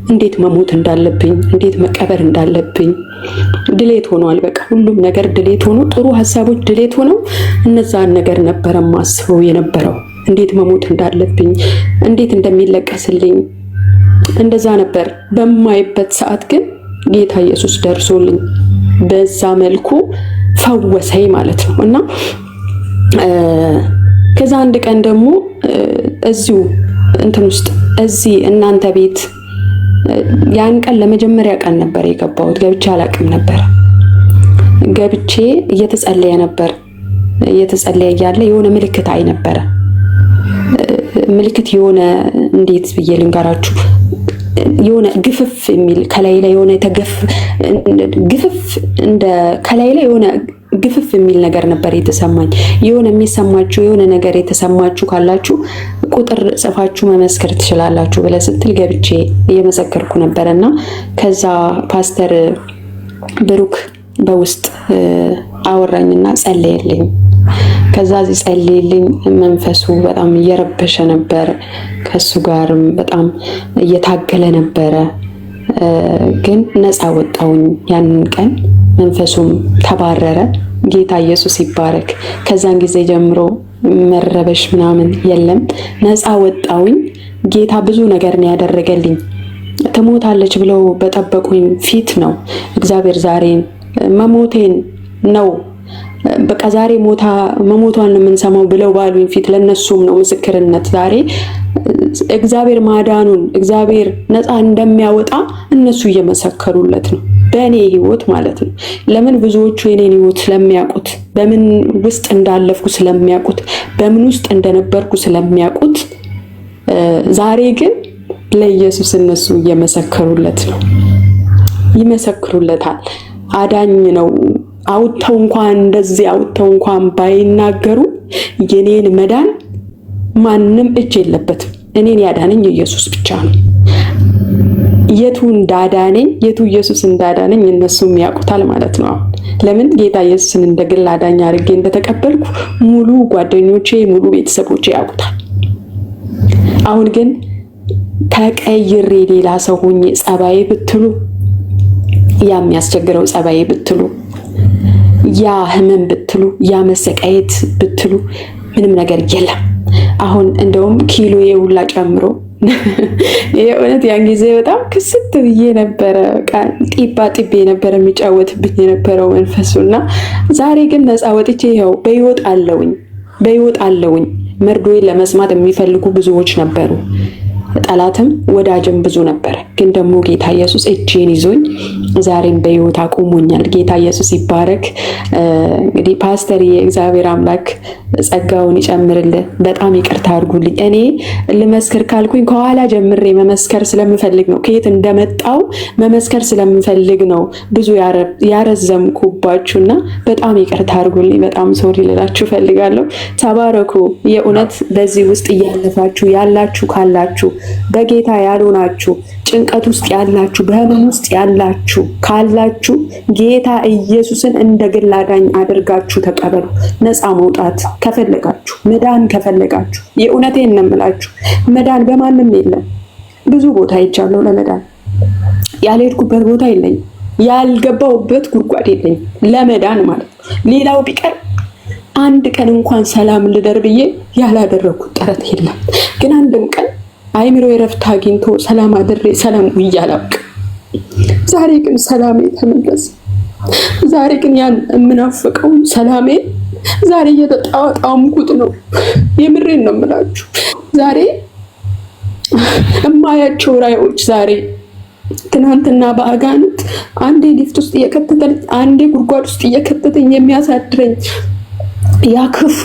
እንዴት መሞት እንዳለብኝ፣ እንዴት መቀበር እንዳለብኝ ድሌት ሆኗል። በቃ ሁሉም ነገር ድሌት ሆኖ ጥሩ ሀሳቦች ድሌት ሆነው እነዛን ነገር ነበረ ማስበው የነበረው። እንዴት መሞት እንዳለብኝ፣ እንዴት እንደሚለቀስልኝ እንደዛ ነበር። በማይበት ሰዓት ግን ጌታ ኢየሱስ ደርሶልኝ በዛ መልኩ ፈወሰኝ ማለት ነው። እና ከዛ አንድ ቀን ደግሞ እዚሁ እንትን ውስጥ እዚህ እናንተ ቤት ያን ቀን ለመጀመሪያ ቀን ነበር የገባሁት። ገብቼ አላቅም ነበር። ገብቼ እየተጸለየ ነበር። እየተጸለየ እያለ የሆነ ምልክት አይ ነበረ። ምልክት የሆነ እንዴት ብዬ ልንገራችሁ፣ የሆነ ግፍፍ የሚል ከላይ ላይ የሆነ ግፍፍ እንደ ከላይ ላይ የሆነ ግፍፍ የሚል ነገር ነበር የተሰማኝ። የሆነ የሚሰማችሁ የሆነ ነገር የተሰማችሁ ካላችሁ ቁጥር ጽፋችሁ መመስከር ትችላላችሁ ብለ ስትል ገብቼ እየመሰከርኩ ነበርና ከዛ ፓስተር ብሩክ በውስጥ አወራኝና ጸለየልኝ። ከዛ ጸለየልኝ። መንፈሱ በጣም እየረበሸ ነበር። ከሱ ጋርም በጣም እየታገለ ነበረ። ግን ነፃ ወጣውኝ ያንን ቀን። መንፈሱም ተባረረ። ጌታ ኢየሱስ ይባረክ። ከዛን ጊዜ ጀምሮ መረበሽ ምናምን የለም። ነፃ ወጣውኝ። ጌታ ብዙ ነገር ነው ያደረገልኝ። ትሞታለች ብለው በጠበቁኝ ፊት ነው እግዚአብሔር ዛሬን መሞቴን ነው በቃ ዛሬ መሞቷን ነው የምንሰማው ብለው ባሉኝ ፊት ለነሱም ነው ምስክርነት። ዛሬ እግዚአብሔር ማዳኑን እግዚአብሔር ነፃ እንደሚያወጣ እነሱ እየመሰከሩለት ነው፣ በእኔ ህይወት ማለት ነው። ለምን ብዙዎቹ የኔን ህይወት ስለሚያውቁት፣ በምን ውስጥ እንዳለፍኩ ስለሚያውቁት፣ በምን ውስጥ እንደነበርኩ ስለሚያውቁት፣ ዛሬ ግን ለኢየሱስ እነሱ እየመሰከሩለት ነው፣ ይመሰክሩለታል። አዳኝ ነው። አውጥተው እንኳን እንደዚህ አውጥተው እንኳን ባይናገሩ የኔን መዳን ማንም እጅ የለበትም። እኔን ያዳነኝ ኢየሱስ ብቻ ነው። የቱ እንዳዳነኝ የቱ ኢየሱስ እንዳዳነኝ እነሱም ያውቁታል ማለት ነው። ለምን ጌታ ኢየሱስን እንደግል አዳኝ አድርጌ እንደተቀበልኩ ሙሉ ጓደኞቼ ሙሉ ቤተሰቦቼ ያውቁታል። አሁን ግን ተቀይሬ ሌላ ሰው ሆኜ ጸባዬ ብትሉ ያ የሚያስቸግረው ጸባዬ ብትሉ ያ ህመም ብትሉ ያ መሰቃየት ብትሉ ምንም ነገር የለም። አሁን እንደውም ኪሎዬ ሁላ ጨምሮ የእውነት ያን ጊዜ በጣም ክስት ብዬ ነበረ። ጢባ ጢቤ ነበረ የሚጫወትብኝ የነበረው መንፈሱና ዛሬ ግን ነፃ ወጥቼ ይኸው በህይወት አለውኝ። መርዶዬን ለመስማት የሚፈልጉ ብዙዎች ነበሩ። ጠላትም ወዳጅም ብዙ ነበር። ግን ደግሞ ጌታ ኢየሱስ እጄን ይዞኝ ዛሬም በህይወት አቆሞኛል። ጌታ ኢየሱስ ይባረክ። እንግዲህ ፓስተር የእግዚአብሔር አምላክ ጸጋውን ይጨምርልህ። በጣም ይቅርታ አድርጉልኝ። እኔ ልመስክር ካልኩኝ ከኋላ ጀምሬ መመስከር ስለምፈልግ ነው። ከየት እንደመጣው መመስከር ስለምፈልግ ነው ብዙ ያረዘምኩባችሁና በጣም ይቅርታ አድርጉልኝ። በጣም ሶሪ ልላችሁ ፈልጋለሁ። ተባረኩ። የእውነት በዚህ ውስጥ እያለፋችሁ ያላችሁ ካላችሁ፣ በጌታ ያልሆናችሁ ጭንቀት ውስጥ ያላችሁ፣ በህመም ውስጥ ያላችሁ ካላችሁ ጌታ ኢየሱስን እንደ ግል አዳኝ አድርጋችሁ ተቀበሉ። ነፃ መውጣት ከፈለጋችሁ፣ መዳን ከፈለጋችሁ፣ የእውነቴን ነው የምላችሁ፣ መዳን በማንም የለም። ብዙ ቦታ ሄጃለሁ ለመዳን፣ ያልሄድኩበት ቦታ የለኝም፣ ያልገባሁበት ጉድጓድ የለኝም ለመዳን ማለት ነው። ሌላው ቢቀር አንድ ቀን እንኳን ሰላም ልደር ብዬ ያላደረኩት ጥረት የለም። ግን አንድም ቀን አይምሮ የረፍት አግኝቶ ሰላም አድሬ ሰላም ውያላቅ። ዛሬ ግን ሰላሜ ተመለሰ። ዛሬ ግን ያን የምናፍቀው ሰላሜ ዛሬ እየተጣጣምኩት ነው። የምሬን ነው የምላችሁ። ዛሬ እማያቸው ራእዮች ዛሬ ትናንትና በአጋንንት አንዴ ሊፍት ውስጥ እየከተተኝ አንዴ ጉድጓድ ውስጥ እየከተተኝ የሚያሳድረኝ ያ ክፉ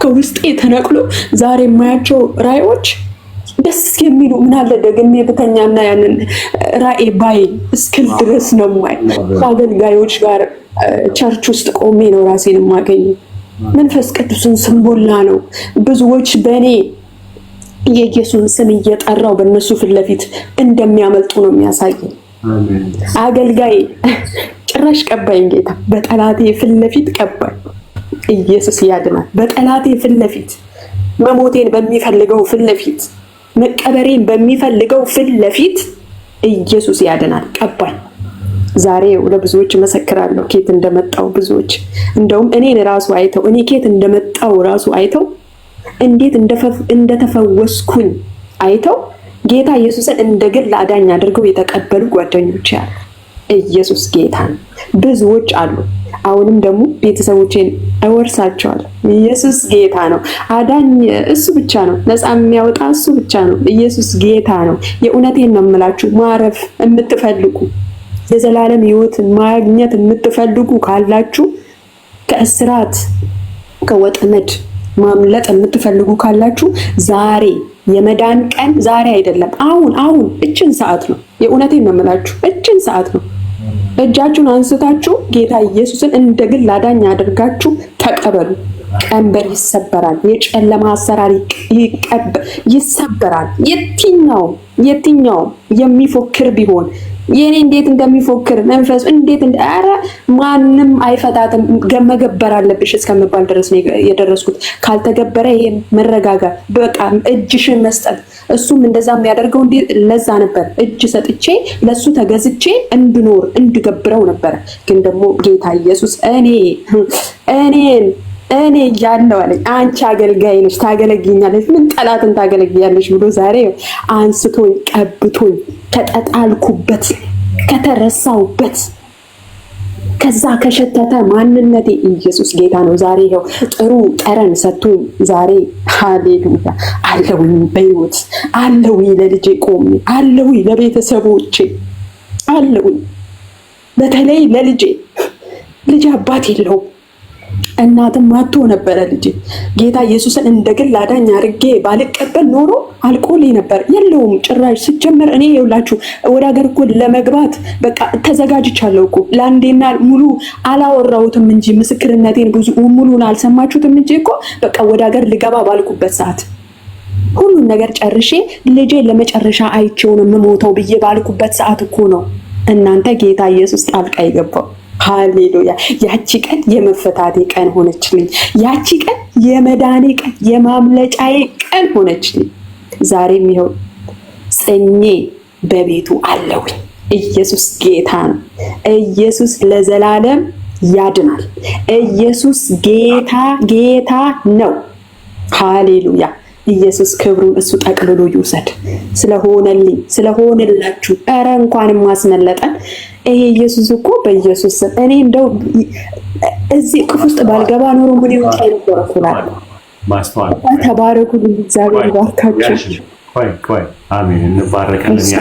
ከውስጤ ተነቅሎ ዛሬ የማያቸው ራእዮች ደስ የሚሉ ምን አለ ደግሜ ብተኛና ያንን ራእይ ባይ እስክል ድረስ ነው ማይ። ከአገልጋዮች ጋር ቸርች ውስጥ ቆሜ ነው ራሴን የማገኘው። መንፈስ ቅዱስን ስንቦላ ነው። ብዙዎች በእኔ የኢየሱስን ስም እየጠራው በእነሱ ፊት ለፊት እንደሚያመልጡ ነው የሚያሳየው። አገልጋይ ጭራሽ ቀባይን ጌታ በጠላቴ ፊት ለፊት ቀባይ። ኢየሱስ ያድናል። በጠላቴ ፊት ለፊት መሞቴን በሚፈልገው ፊት ለፊት መቀበሬን በሚፈልገው ፊት ለፊት ኢየሱስ ያድናል። ቀባኝ። ዛሬ ለብዙዎች መሰክራለሁ ኬት እንደመጣው። ብዙዎች እንደውም እኔን ራሱ አይተው እኔ ኬት እንደመጣው ራሱ አይተው እንዴት እንደተፈወስኩኝ አይተው ጌታ ኢየሱስን እንደ ግል አዳኝ አድርገው የተቀበሉ ጓደኞች አሉ። ኢየሱስ ጌታ ነው። ብዙዎች አሉ። አሁንም ደግሞ ቤተሰቦቼን እወርሳቸዋለሁ። ኢየሱስ ጌታ ነው። አዳኝ እሱ ብቻ ነው። ነፃ የሚያወጣ እሱ ብቻ ነው። ኢየሱስ ጌታ ነው። የእውነቴን ነው የምላችሁ። ማረፍ የምትፈልጉ የዘላለም ሕይወት ማግኘት የምትፈልጉ ካላችሁ ከእስራት ከወጥመድ ማምለጥ የምትፈልጉ ካላችሁ ዛሬ የመዳን ቀን ዛሬ አይደለም፣ አሁን እችን ሰዓት ነው። የእውነቴን ነው የምላችሁ፣ እችን ሰዓት ነው። እጃችሁን አንስታችሁ ጌታ ኢየሱስን እንደ ግል አዳኝ አድርጋችሁ ተቀበሉ። ቀንበር ይሰበራል። የጨለማ አሰራር ይሰበራል። የትኛውም የሚፎክር ቢሆን የኔ እንዴት እንደሚፎክር መንፈስ እንዴት ኧረ ማንም አይፈታትም። መገበር አለብሽ እስከምባል ድረስ ነው የደረስኩት። ካልተገበረ ይሄን መረጋጋት በቃ እጅሽን መስጠት። እሱም እንደዛ የሚያደርገው ለዛ ነበር። እጅ ሰጥቼ ለሱ ተገዝቼ እንድኖር እንድገብረው ነበር። ግን ደግሞ ጌታ ኢየሱስ እኔ እያለሁ አለኝ፣ አንቺ አገልጋይ ነሽ ታገለግኛለሽ፣ ምን ጠላትን ታገለግያለሽ ብሎ ዛሬ አንስቶኝ ቀብቶኝ ከተጣልኩበት ከተረሳውበት ከዛ ከሸተተ ማንነቴ ኢየሱስ ጌታ ነው። ዛሬ ይኸው ጥሩ ጠረን ሰጥቶኝ ዛሬ ሃሌሉያ አለውኝ፣ በሕይወት አለውኝ፣ ለልጄ ቆሜ አለውኝ፣ ለቤተሰቦቼ አለውኝ። በተለይ ለልጄ አባት የለውም እናትም አጥቶ ነበረ ልጅ። ጌታ ኢየሱስን እንደ ግል አዳኝ አድርጌ ባልቀበል ኖሮ አልቆልኝ ነበር። የለውም ጭራሽ። ሲጀመር እኔ ይኸውላችሁ ወደ ሀገር እኮ ለመግባት በቃ ተዘጋጅቻለሁ እኮ። ለአንዴና ሙሉ አላወራሁትም እንጂ ምስክርነቴን ብዙ ሙሉን አልሰማችሁትም እንጂ እኮ በቃ ወደ ሀገር ልገባ ባልኩበት ሰዓት ሁሉን ነገር ጨርሼ ልጄ ለመጨረሻ አይቼው ነው የምሞተው ብዬ ባልኩበት ሰዓት እኮ ነው እናንተ ጌታ ኢየሱስ ጣልቃ የገባው። ሃሌሉያ! ያቺ ቀን የመፈታቴ ቀን ሆነችልኝ። ያቺ ቀን የመዳኔ ቀን የማምለጫዬ ቀን ሆነችልኝ። ዛሬም ይኸው ጽኜ በቤቱ አለሁኝ። ኢየሱስ ጌታ ነው። ኢየሱስ ለዘላለም ያድናል። ኢየሱስ ጌታ ነው። ሃሌሉያ! ኢየሱስ ክብሩን እሱ ጠቅልሎ ይውሰድ። ስለሆነልኝ ስለሆነላችሁ ኧረ እንኳንም ማስመለጠን። ይሄ ኢየሱስ እኮ በኢየሱስ ስም እኔ እንደው እዚህ ክፍ ውስጥ ባልገባ ኖሮ ምን ይወጣ ነበር እኮላል። ማስተዋል ተባረኩ። እግዚአብሔር ይባርካችሁ። ቆይ አሜን። እንባረካለን። ያ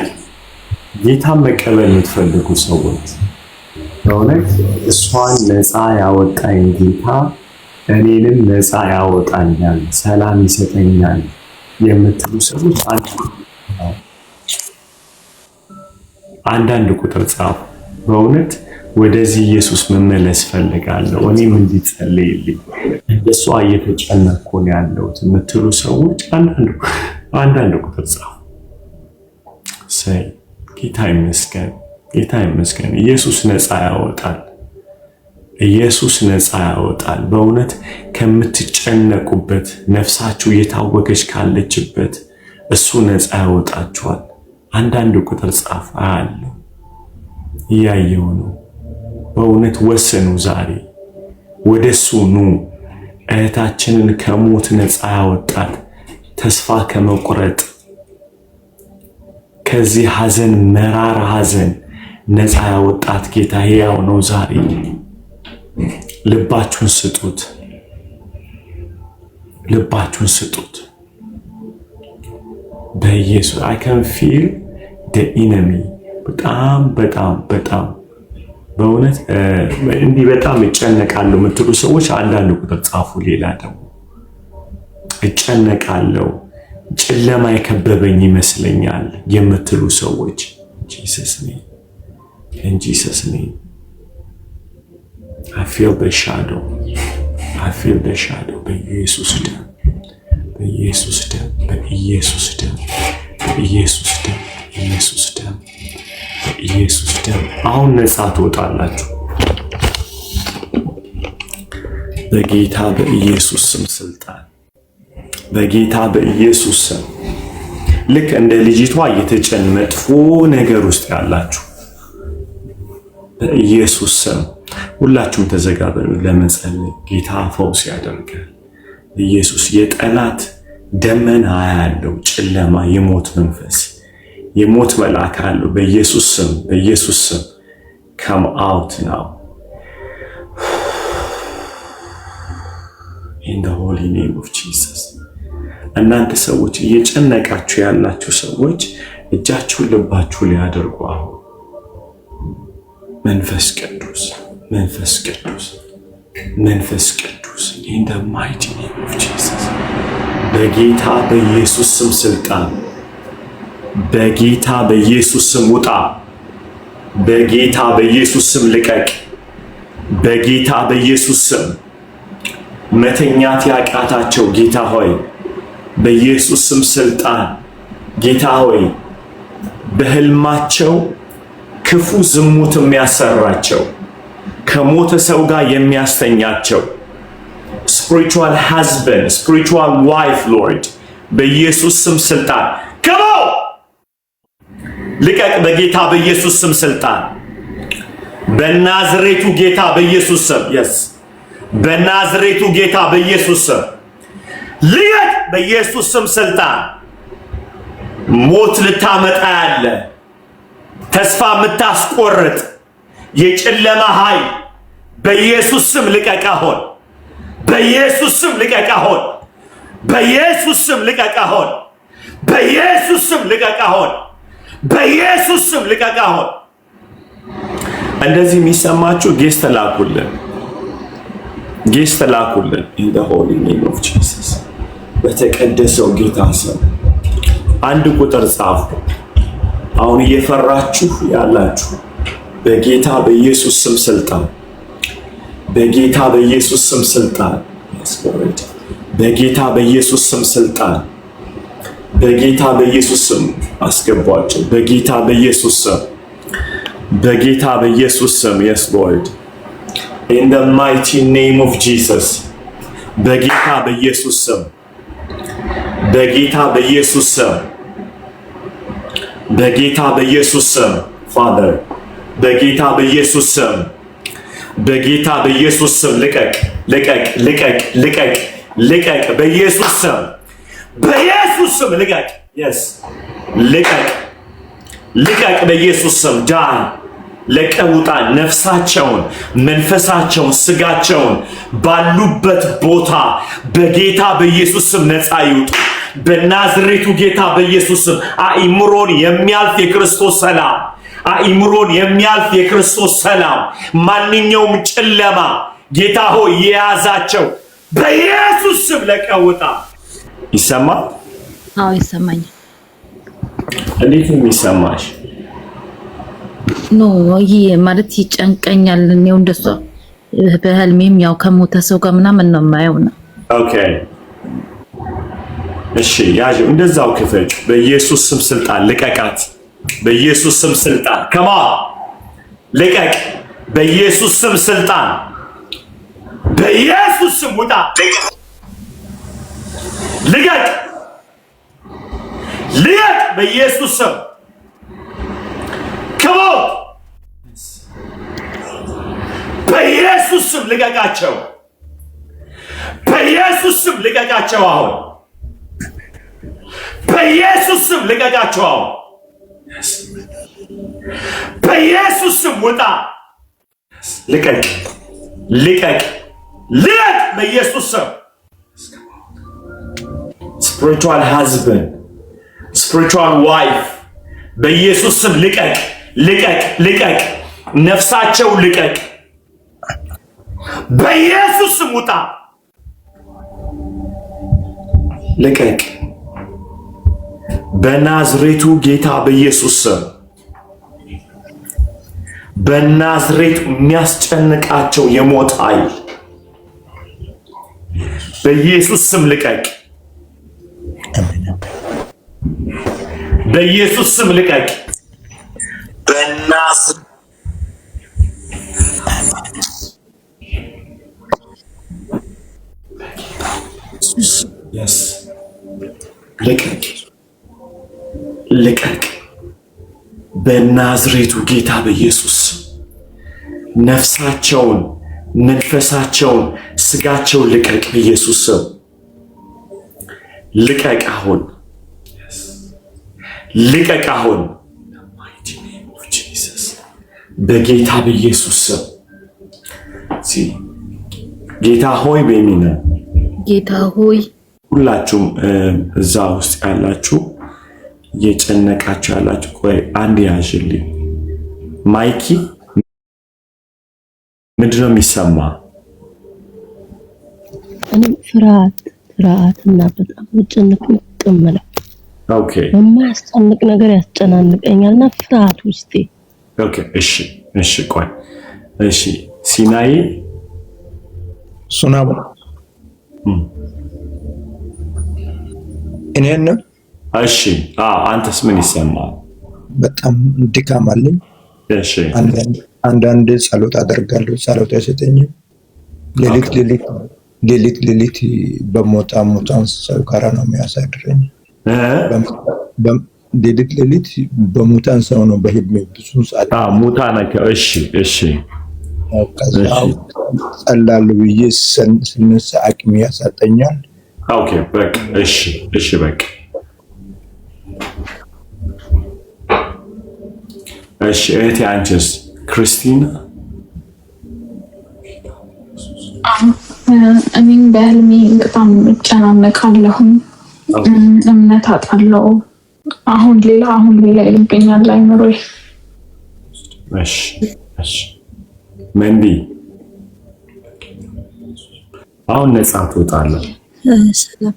ጌታን መቀበል የምትፈልጉ ሰዎች በእውነት እሷን ነፃ ያወጣኝ ጌታ እኔንም ነፃ ያወጣኛል፣ ሰላም ይሰጠኛል የምትሉ ሰዎች አንዳንድ ቁጥር ጻፉ። በእውነት ወደዚህ ኢየሱስ መመለስ ፈልጋለሁ፣ እኔም እንዲጸልይልኝ እንደሷ እየተጨነቅኩ ነው ያለሁት የምትሉ ሰዎች አንዳንድ ቁጥር ጻፉ። ሰይ ጌታ ይመስገን፣ ጌታ ይመስገን። ኢየሱስ ነፃ ያወጣል። ኢየሱስ ነፃ ያወጣል። በእውነት ከምትጨነቁበት ነፍሳችሁ እየታወከች ካለችበት እሱ ነፃ ያወጣችኋል። አንዳንድ ቁጥር ጻፍ አያለሁ፣ እያየው ነው። በእውነት ወስኑ። ዛሬ ወደሱ ኑ። እህታችንን ከሞት ነፃ ያወጣት፣ ተስፋ ከመቁረጥ ከዚህ ሐዘን መራራ ሐዘን ነፃ ያወጣት ጌታ ሕያው ነው። ዛሬ ልባችሁን ስጡት፣ ልባችሁን ስጡት በኢየሱስ። I can feel the enemy በጣም በእውነት እንዲህ በጣም እጨነቃለሁ የምትሉ ሰዎች አንዳንድ ቁጥር ጻፉ። ሌላ ደግሞ እጨነቃለሁ፣ ጨለማ የከበበኝ ይመስለኛል የምትሉ ሰዎች Jesus name, in Jesus name I feel the shadow, I feel the shadow. በኢየሱስ ደም፣ በኢየሱስ ደም፣ በኢየሱስ ደም፣ በኢየሱስ ደም፣ በኢየሱስ ደም፣ በኢየሱስ ደም። አሁን ነፃ ትወጣላችሁ በጌታ በኢየሱስ ስም ስልጣን፣ በጌታ በኢየሱስ ስም ልክ እንደ ልጅቷ መጥፎ ነገር ውስጥ ያላችሁ በኢየሱስ ስም ሁላችሁም ተዘጋበሉ ለመጸለይ። ጌታ ፈውስ ያደርጋል። ኢየሱስ የጠላት ደመና ያለው ጨለማ የሞት መንፈስ የሞት መልአክ አለው። በኢየሱስ ስም come out now in the holy name of Jesus። እናንተ ሰዎች እየጨነቃችሁ ያላችሁ ሰዎች እጃችሁን ልባችሁ ላይ አድርጉ። አሁን መንፈስ ቅዱስ in the mighty name of Jesus በጌታ በኢየሱስ ስም ስልጣን በጌታ በኢየሱስ ስም ውጣ። በጌታ በኢየሱስ ስም ልቀቅ። በጌታ በኢየሱስ ስም መተኛት ያቃታቸው ጌታ ሆይ በኢየሱስ ስም ስልጣን ጌታ ሆይ በህልማቸው ክፉ ዝሙት የሚያሰራቸው ከሞተ ሰው ጋር የሚያስተኛቸው spiritual husband spiritual wife Lord በኢየሱስ ስም ስልጣን ከመው ልቀቅ። በጌታ በኢየሱስ ስም ስልጣን በናዝሬቱ ጌታ በኢየሱስ ስም yes በናዝሬቱ ጌታ በኢየሱስ ስም ልቀቅ። በኢየሱስ ስም ስልጣን ሞት ልታመጣ ያለ ተስፋ የምታስቆርጥ የጨለማ ኃይል በኢየሱስ ስም ልቀቅ። አሁን በኢየሱስ ስም ልቀቅ። አሁን በኢየሱስ ስም ልቀቅ። አሁን በኢየሱስ ስም ልቀቅ። አሁን በኢየሱስ ስም ልቀቅ። አሁን እንደዚህ የሚሰማችሁ ጌስ ተላኩልን in the holy name of Jesus በተቀደሰው ጌታ ስም አንድ ቁጥር ጻፉ። አሁን እየፈራችሁ ያላችሁ በጌታ በኢየሱስ ስም ስልጣን በጌታ በኢየሱስ ስም ስልጣን በጌታ በኢየሱስ ስም ስልጣን በጌታ በኢየሱስ ስም አስገቧቸው። በጌታ በኢየሱስ ስም በጌታ በኢየሱስ ስም yes Lord in the mighty name of Jesus በጌታ በኢየሱስ ስም በጌታ በኢየሱስ ስም በጌታ በኢየሱስ ስም Father በጌታ በኢየሱስ ስም በጌታ በኢየሱስ ስም ልቀቅ። በኢየሱስ ስም ልቀቅ። yes ልቀቅ። በኢየሱስ ስም ዳን ለቀውጣ ነፍሳቸውን መንፈሳቸውን ስጋቸውን ባሉበት ቦታ በጌታ በኢየሱስ ስም ነፃ ይውጡ። በናዝሬቱ ጌታ በኢየሱስ ስም አእምሮን የሚያልፍ የክርስቶስ ሰላም አእምሮን የሚያልፍ የክርስቶስ ሰላም ማንኛውም ጨለማ ጌታ ሆይ የያዛቸው በኢየሱስ ስም ለቀውጣ። ይሰማል? አዎ ይሰማኛል። እንዴት ነው የሚሰማሽ? ኖ ይሄ ማለት ይጨንቀኛል። እኔው እንደሷ በህልሜም ያው ከሞተ ሰው ጋር ምናምን ነው የማየው ነው። ኦኬ እሺ ያዥ እንደዛው ክፈጭ። በኢየሱስ ስም ስልጣን ልቀቃት። በኢየሱስ ስም ስልጣን ከማ ልቀቅ። በኢየሱስ ስም ስልጣን በኢየሱስ ስም ውጣ። ልቀቅ። በኢየሱስ ስም ከማ በኢየሱስ ስም ልቀቃቸው። በኢየሱስ ስም ልቀቃቸው። አሁን በኢየሱስ ስም ልቀቃቸው። አሁን በኢየሱስ ስም ውጣ። ልቀቅ። በኢየሱስ ስም spiritual husband spiritual wife በኢየሱስ ስም ልቀቅ። ነፍሳቸው ልቀቅ። በኢየሱስ ስም ውጣ። ልቀቅ። በናዝሬቱ ጌታ በኢየሱስ ስም በናዝሬቱ የሚያስጨንቃቸው የሞት ኃይል በኢየሱስ ስም ልቀቅ። በኢየሱስ ስም ልቀቅ። ልቀቅ በናዝሬቱ ጌታ በኢየሱስ ነፍሳቸውን፣ መንፈሳቸውን፣ ስጋቸውን ልቀቅ በኢየሱስ ስም። ልቀቅ አሁን፣ ልቀቅ አሁን በጌታ በኢየሱስ ስም። ጌታ ሆይ በሚና ጌታ ሆይ ሁላችሁም እዛ ውስጥ ያላችሁ እየጨነቃችሁ ያላችሁ ቆይ አንድ ያዥልኝ ማይኪ ምንድነው የሚሰማ? እኔ ፍርሃት እና በጣም ጭንቅ ቅመለ ኦኬ የማያስጨንቅ ነገር ያስጨናንቀኛልና ፍርሃት ውስጤ ኦኬ እሺ ቆይ እሺ ሲናይ ሱናቡ እኔን እሺ አንተስ ምን ይሰማል? በጣም ድካም አለኝ። እሺ አንዳንድ ጸሎት አደርጋለሁ፣ ጸሎት አይሰጠኝም። ሌሊት በሞታን ሰው ጋራ ነው የሚያሳድረኝ። ሌሊት በሞታን ሰው ነው በህልሜ ብዙ ሰዓት ሙታን። እሺ ጸላለሁ ብዬ ስነሳ አቅሜ ያሳጠኛል። ኦኬ በቃ እሺ በቃ እሺ እህቴ አንቺስ ክርስቲና? እኔም በህልሜ በጣም እጨናነቃለሁ፣ እምነት አጣለሁ። አሁን ሌላ ይልብኛል አይምሮዬ። እሺ መንዲ አሁን ነፃ ትወጣለህ። ሰላም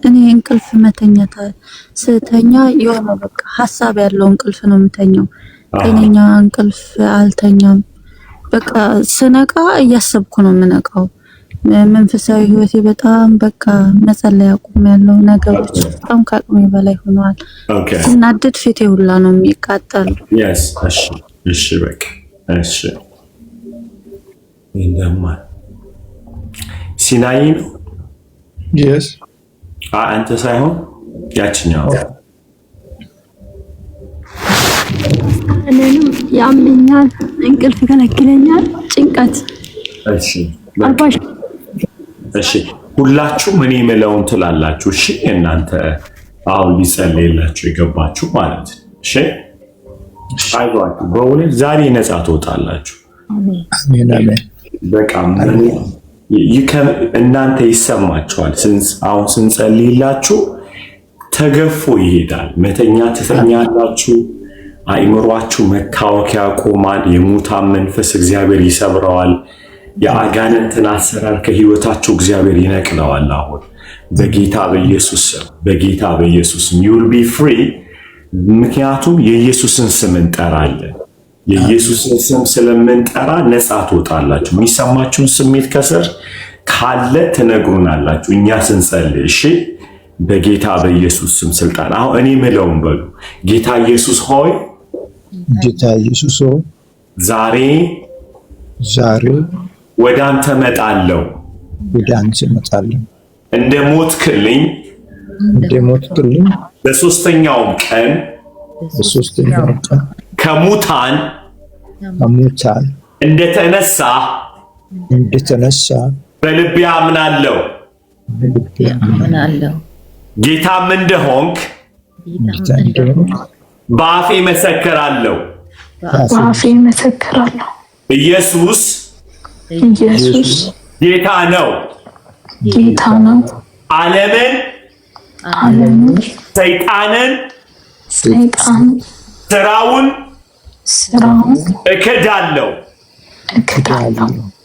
እኔ እንቅልፍ መተኛት ስተኛ የሆነ በቃ ሀሳብ ያለው እንቅልፍ ነው የምተኛው። ጤነኛ እንቅልፍ አልተኛም። በቃ ስነቃ እያሰብኩ ነው የምነቃው። መንፈሳዊ ህይወቴ በጣም በቃ መጸለይ አቁሜያለሁ። ነገሮች በጣም ከአቅሜ በላይ ሆነዋል። ስናድድ ፊቴ ሁላ ነው የሚቃጠል። እሺ በቃ እሺ እንደማ ሲናይ ነው አንተ ሳይሆን ያችኛው እኔንም ያምኛል፣ እንቅልፍ ይከለክለኛል፣ ጭንቀት። እሺ ሁላችሁም እኔ የምለውን ትላላችሁ። እሺ እናንተ አሁን ሊጸልይላችሁ የገባችሁ ማለት ነው። እሺ አይዟችሁ፣ በእውነት ዛሬ ነፃ ትወጣላችሁ። አሜን። በቃ እናንተ ይሰማችኋል። አሁን ስንጸልይላችሁ ተገፎ ይሄዳል። መተኛ ትተኛላችሁ። አእምሯችሁ መታወክ ያቆማል። የሙታን መንፈስ እግዚአብሔር ይሰብረዋል። የአጋንንትን አሰራር ከህይወታችሁ እግዚአብሔር ይነቅለዋል። አሁን በጌታ በኢየሱስ you will be free። ምክንያቱም የኢየሱስን ስም እንጠራለን። የኢየሱስን ስም ስለምንጠራ ነፃ ትወጣላችሁ። የሚሰማችሁን ስሜት ከስር ካለ ትነግሩናላችሁ እኛ ስንጸልይ። እሺ በጌታ በኢየሱስ ስም ስልጣን አሁን እኔ ምለውን በሉ። ጌታ ኢየሱስ ሆይ ዛሬ ወደ አንተ እመጣለሁ። እንደ ሞትክልኝ በሶስተኛውም ቀን ከሙታን እንደተነሳ በልቤ አምናለሁ። ጌታም እንደሆንክ በአፌ መሰክራለሁ። ኢየሱስ ጌታ ነው። ዓለምን ሰይጣንን ስራውን እክዳለሁ።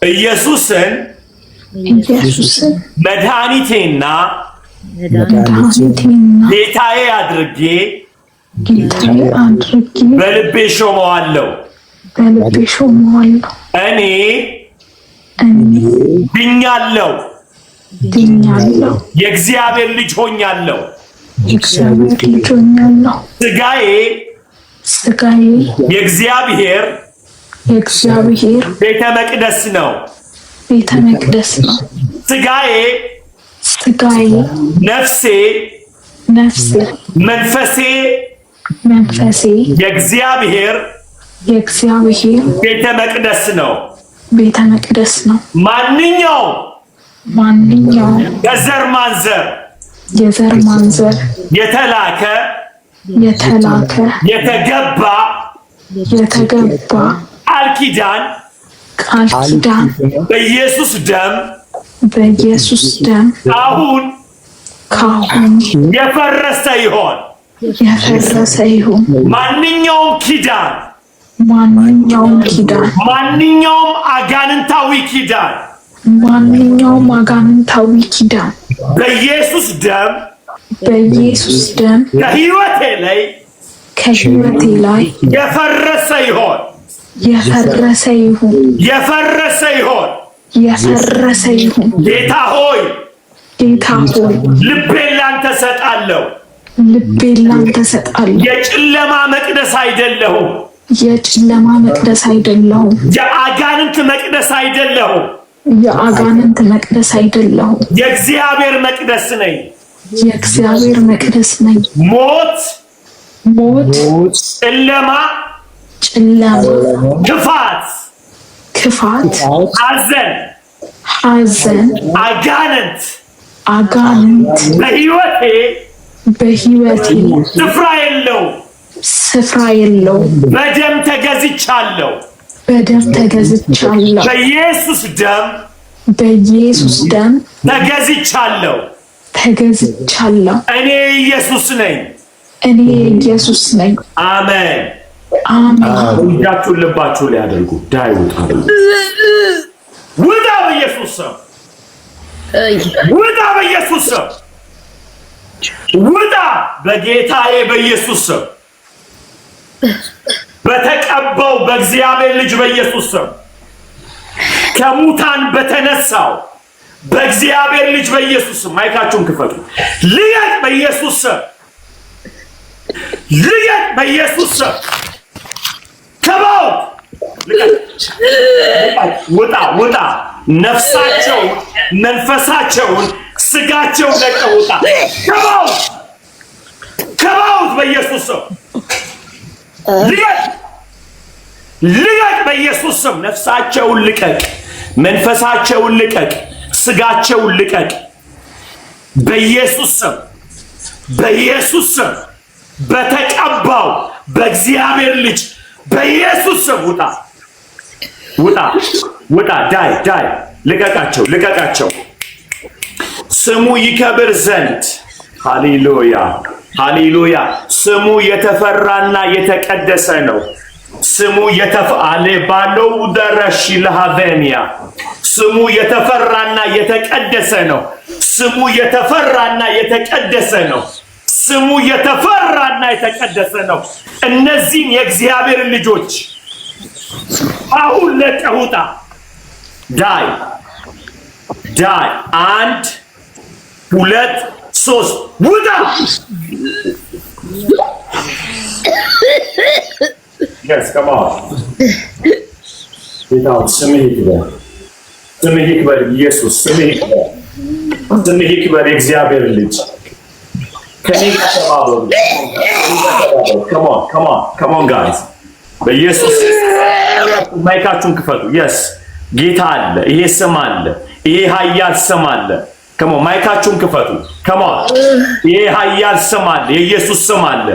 ኢየሱስን መድኃኒቴና ጌታዬ አድርጌ በልቤ ሾመዋለሁ። እኔ ድኛለሁ። የእግዚአብሔር ልጅ ሆኛለሁ። ስጋዬ የእግዚአብሔር ቤተ መቅደስ ነው። ስጋዬ ነፍሴ ነፍሴ መንፈሴ የእግዚአብሔር ቤተ መቅደስ ነው። ማንኛውም የዘር ማንዘር የተላከ የተገባ ቃል ኪዳን በኢየሱስ ደም አሁን የፈረሰ ይሁን። ማንኛውም ኪዳን ማንኛውም አጋንንታዊ ኪዳን በኢየሱስ ደም ከሕይወቴ ላይ የፈረሰ ይሁን። ጌታ ሆይ ልቤን ላንተ ሰጣለሁ። የጨለማ መቅደስ አይደለሁም። የአጋንንት መቅደስ አይደለሁም። የእግዚአብሔር መቅደስ ነኝ። ሞት ጨለማ ክፋት ሐዘን አጋንንት በሕይወቴ ስፍራ የለውም። በደም ተገዝቻለሁ። በኢየሱስ ደም ተገዝቻለሁ። እኔ ኢየሱስ ነኝ። አሜን። እጃችሁን ልባችሁ ላይ አድርጉ። ዳይ ውጣ በኢየሱስ ስም። ውጣ በጌታዬ በኢየሱስ ስም። በተቀባው በእግዚአብሔር ልጅ በኢየሱስ ስም ከሙታን በተነሳው በእግዚአብሔር ልጅ በኢየሱስ ስም ማይካችሁን ክፈቱ። ልቀቅ በኢየሱስ ስም። ከበው ውጣ። ነፍሳቸውን መንፈሳቸውን ስጋቸውን ለቀው ውጣ። ከበው በኢየሱስ ስም። ልቀቅ በኢየሱስ ስም። ነፍሳቸውን ልቀቅ፣ መንፈሳቸውን ልቀቅ፣ ስጋቸውን ልቀቅ በኢየሱስ ስም። በተቀባው በእግዚአብሔር ልጅ በኢየሱስ ስም ውጣ። ዳይ ልቀቃቸው። ስሙ ይከብር ዘንድ ሃሌሉያ። ስሙ የተፈራና የተቀደሰ ነው። ስሙ ባለው ደረሽ ለሃቬኒያ ስሙ የተፈራና የተቀደሰ ነው። እነዚህን የእግዚአብሔር ልጆች አሁን ለቀህ ውጣ። ዳይ 1 2 3 ውጣ። Yes, come on. ስምህ ይክበር ኢየሱስ። ስምህ ይክበር የእግዚአብሔር ልጅ። ከኔ ጋር ተባበሩ። Come on guys. በኢየሱስ ማይካችሁን ክፈቱ። Yes, ጌታ አለ። ይሄ ስም አለ። ይሄ ኃያል ስም አለ። Come on, ማይካችሁን ክፈቱ። Come on. ይሄ ኃያል ስም አለ። የኢየሱስ ስም አለ።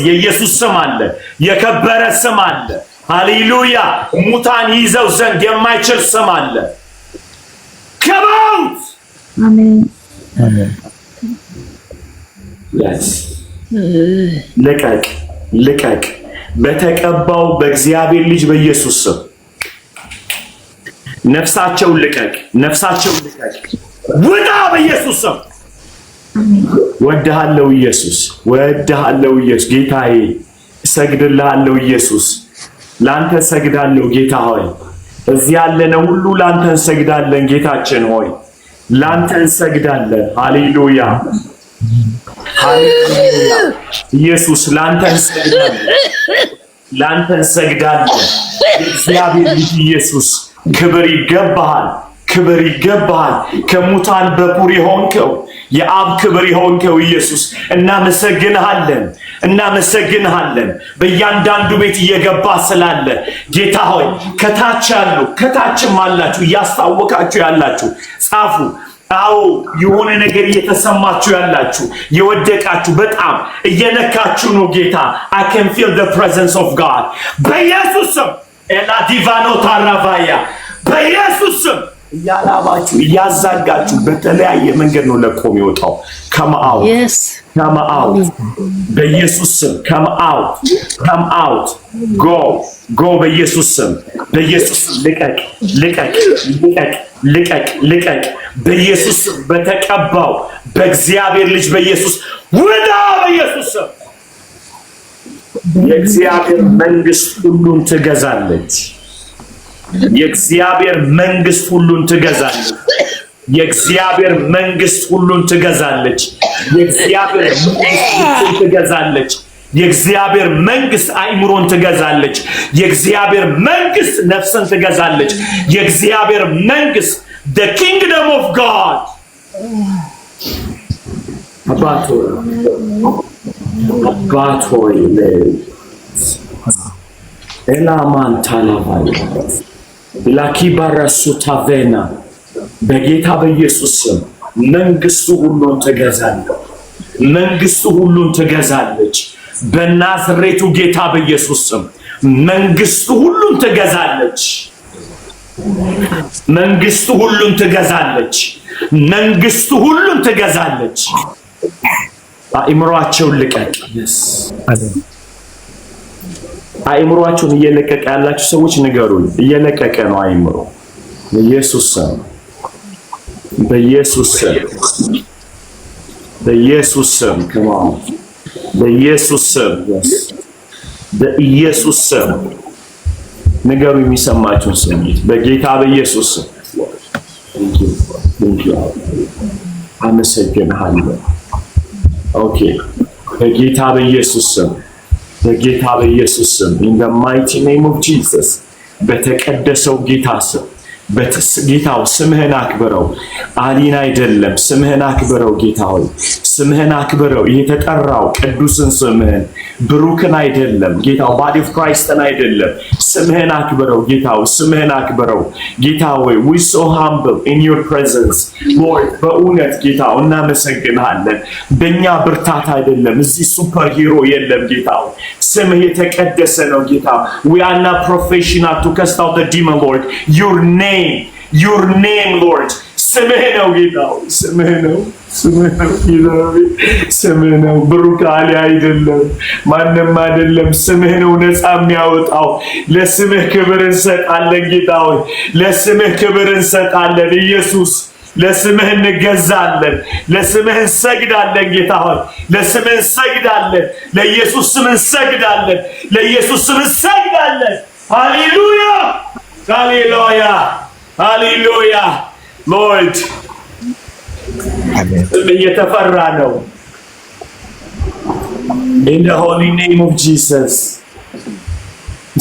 የኢየሱስ ስም አለ። የከበረ ስም አለ። ሃሌሉያ። ሙታን ይዘው ዘንድ የማይችል ስም አለ። Come out. አሜን። Yes. ልቀቅ በተቀባው በእግዚአብሔር ልጅ በኢየሱስ ስም ነፍሳቸውን ልቀቅ። ውጣ በኢየሱስ ስም። ወድሃለሁ ኢየሱስ። ጌታዬ እሰግድልሃለሁ ኢየሱስ። ላንተ እሰግዳለሁ ጌታ ሆይ። እዚህ ያለነው ሁሉ ላንተ እንሰግዳለን ጌታችን ሆይ። ላንተ እንሰግዳለን። ሃሌሉያ ኢየሱስ ላንተ እንሰግዳለን። የእግዚአብሔር ልጅ ኢየሱስ ክብር ይገባሃል። ከሙታን በኩር የሆንከው የአብ ክብር የሆንከው ኢየሱስ እናመሰግንሃለን። በእያንዳንዱ ቤት እየገባ ስላለ ጌታ ሆይ ከታችም አላችሁ እያስታወቃችሁ ያላችሁ ጻፉ። አዎ የሆነ ነገር እየተሰማችሁ ያላችሁ የወደቃችሁ በጣም እየነካችሁ ነው ጌታ I can feel the presence of God በኢየሱስ ስም ኤላ ዲቫኖ ታራቫያ በኢየሱስ ስም እያላባችሁ እያዛጋችሁ በተለያየ መንገድ ነው ለቆ የሚወጣው come out በኢየሱስ ስም come out go በኢየሱስ ስም ልቀቅ በኢየሱስ ስም በተቀባው በእግዚአብሔር ልጅ በኢየሱስ ውጣ በኢየሱስ ስም የእግዚአብሔር መንግስት ሁሉን ትገዛለች የእግዚአብሔር መንግስት ሁሉን ትገዛለች የእግዚአብሔር መንግስት አእምሮን ትገዛለች የእግዚአብሔር መንግስት ነፍስን ትገዛለች የእግዚአብሔር መንግስት the kingdom of God አባቶይ ኤላማንታላባይ ላኪባራሱ ታቬና በጌታ በኢየሱስ ስም መንግስቱ ሁሉን ትገዛለች በናዝሬቱ ጌታ በኢየሱስ ስም መንግስቱ ሁሉን ትገዛለች አእምሮአቸውን ልቀቅ አእምሮአቸውን እየለቀቀ ያላችሁ ሰዎች ንገሩኝ እየለቀቀ ነው አእምሮ በኢየሱስ ስም ከማው በኢየሱስ ስም ንገሩ የሚሰማችሁን ስሜት በጌታ በኢየሱስ ስም አመሰግንሃለሁ ኦኬ በጌታ በኢየሱስ ስም in the mighty name of Jesus በተቀደሰው ጌታ ስም ጌታው ስምህን አክብረው አሊን አይደለም ስምህን አክብረው ጌታ ሆይ ስምህን አክብረው የተጠራው ቅዱስን ስምህን ብሩክን አይደለም ጌታው body of Christን አይደለም ስምህን አክብረው ጌታው ስምህን አክብረው ጌታ ሆይ we so humble in your presence Lord በእውነት ጌታው እናመሰግንሃለን በእኛ ብርታት አይደለም እዚህ ሱፐር ሂሮ የለም ጌታው ስምህ የተቀደሰ ነው ጌታ we are not professional to cast out the demon Lord your name Lord ስምህ ነው ጌታው ስምህ ነው ብሩክ አሊ አይደለም ማንም አይደለም ስምህ ነው ነፃ የሚያወጣው ለስምህ ክብር እንሰጣለን ጌታው ለስምህ ክብር እንሰጣለን ኢየሱስ ለስምህ እንገዛለን ለስምህ እንሰግዳለን ጌታ ሆይ ለስምህ እንሰግዳለን ለኢየሱስ ስም እንሰግዳለን ለኢየሱስ ስም እንሰግዳለን ሃሌሉያ ሎርድ እየተፈራ ነው in the holy name of Jesus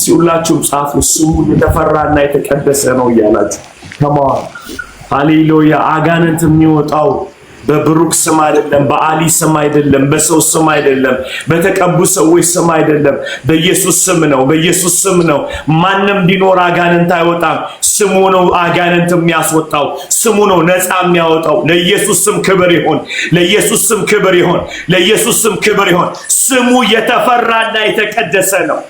ሲውላችሁ ጻፉ ስሙ የተፈራና የተቀደሰ ነው እያላችሁ come on ሃሌሉያ አጋንንት የሚወጣው በብሩክ ስም አይደለም በአሊ ስም አይደለም በሰው ስም አይደለም በተቀቡ ሰዎች ስም አይደለም በኢየሱስ ስም ነው ማንም ቢኖር አጋንንት አይወጣም ስሙ ነው አጋንንት የሚያስወጣው ስሙ ነው ነፃ የሚያወጣው ለኢየሱስ ስም ክብር ይሁን ስሙ የተፈራና የተቀደሰ ነው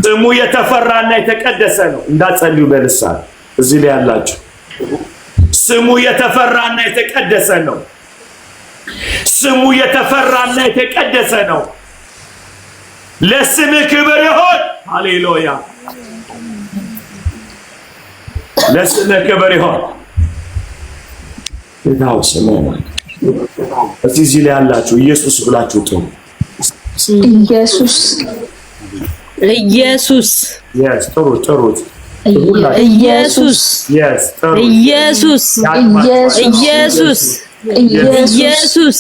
ስሙ የተፈራና የተቀደሰ ነው እንዳትጸልዩ በልሳን እዚህ ላይ ያላችሁ ስሙ የተፈራና የተቀደሰ ነው ለስምህ ክብር ይሁን ሃሌሉያ ለስምህ ክብር ይሁን ጌታው ስምህ እዚህ ላይ ያላችሁ ኢየሱስ ብላችሁ ጥሩ ኢየሱስ yes ጥሩት ኢየሱስ ኢየሱስ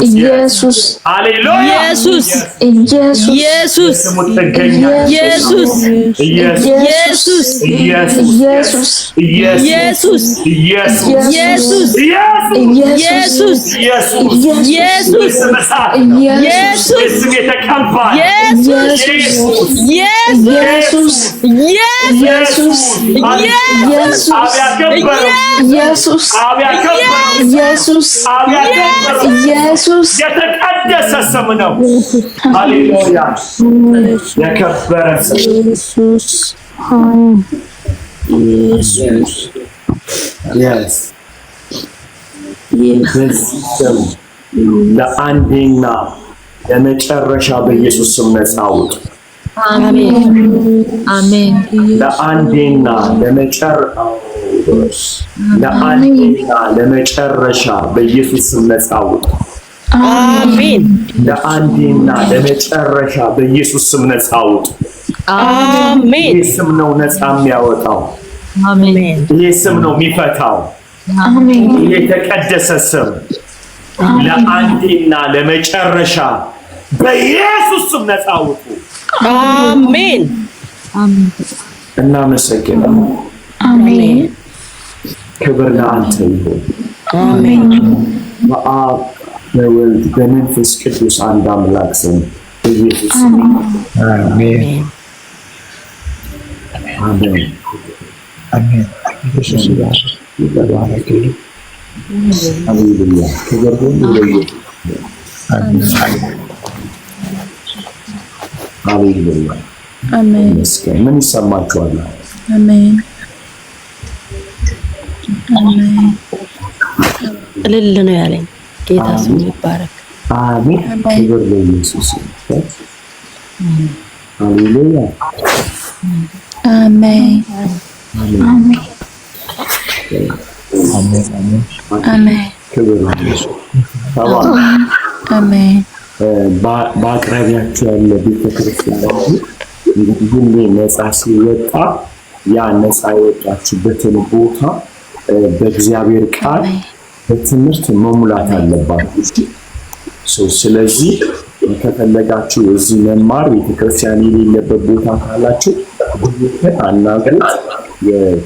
ኢየሱስ ሃሌሉያ ኢየሱስ ኢየሱስ ኢየሱስ ስሙ ተገኛ ኢየሱስ ኢየሱስ ኢየሱስ ኢየሱስ ኢየሱስ ኢየሱስ ኢየሱስ ኢየሱስ ኢየሱስ ስም የተቀባ ኢየሱስ ኢየሱስ ኢየሱስ ኢየሱስ ኢየሱስ ኢየሱስ ኢየሱስ የተቀደሰ ስም ነው። ሃሌሉያ የከበረ ስም ኢየሱስ ኢየሱስ በዚህ ስም ለአንዴና ለመጨረሻ በኢየሱስ ስም ነፃ ውጡ። አሜን አሜን። ለአንዴና ለመጨረሻ በኢየሱስ ስም ነፃ ውጡ። አሜን ለአንዴና ለመጨረሻ በኢየሱስ ስም ነፃ ውጡ። አሜን። ይህ ስም ነው ነፃ የሚያወጣው። አሜን። ይህ ስም ነው የሚፈታው። አሜን። ይህ የተቀደሰ ስም ለአንዴና ለመጨረሻ በኢየሱስ ስም ነፃ ውጡ። አሜን አሜን። እናመሰግናለን። አሜን ክብር ለአንተ ይሁን። አሜን በአብ በወልድ በመንፈስ ቅዱስ አንድ አምላክ ስም በኢየሱስ ስም አሜን አሜን አሜን። ኢየሱስ ይባረክ። ሃሌሉያ ክብር ሁሉ ለኢየሱስ። ሃሌሉያ አሜን መስገን ምን ይሰማችኋል? አሜን አሜን። እልል ነው ያለኝ። ጌታ ስሙ ይባረክ። አሜን ክብር ለኢየሱስ ይሁን። ሃሌሉያ አሜን አሜን አሜን ክብር ለኢየሱስ ይሁን። አሜን። በአቅራቢያችሁ ያለ ቤተክርስቲያን እንግዲህ ሁሌ ነፃ ሲወጣ ያ ነፃ የወጣችበትን ቦታ በእግዚአብሔር ቃል በትምህርት መሙላት አለባችሁ። ስለዚህ ከፈለጋችሁ እዚህ መማር ቤተክርስቲያን የሌለበት ቦታ ካላችሁ ጉልበት አናግሩት።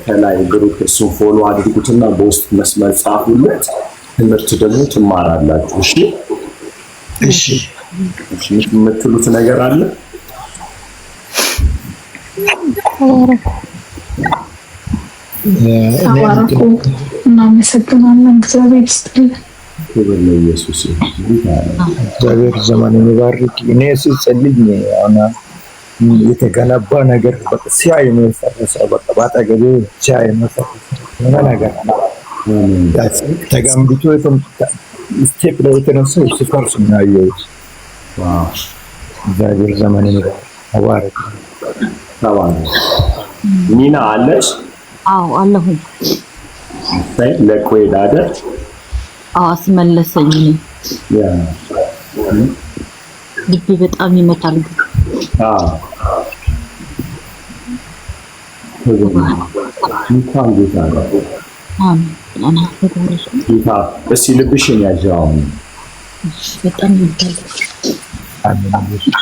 ከላይ ግሩፕ እሱን ፎሎ አድርጉትና በውስጥ መስመር ጻፉለት። ትምህርት ደግሞ ትማራላችሁ። እሺ እሺ የምትሉት ነገር አለ? ተባረኩ። እናመሰግናለን። እግዚአብሔር ይስጥልን። ክብር ለኢየሱስ ይሁን። እግዚአብሔር ዘመኑን ይባርክ። እኔ ስጸልይ አሁን የተገነባ ነገር በቃ ሲያይ ነው የፈረሰው። በቃ ባጠገቤ ሲያይ ነው የፈረሰው ነገር ተገንብቶ ስቴፕ ላይ የተነሳው ሲፈርስ ነው ያየሁት። እግዚአብሔር ዘመኑን ይባርክ። ተባረክ። ሚና አለሽ? አዎ አለሁኝ። ለቆ ሄዳደር አስመለሰኝ። ልቤ በጣም ይመታል። እንኳን ጌታ ነው። ጌታ እስኪ ልብሽን ያዣው። በጣም ይመታል።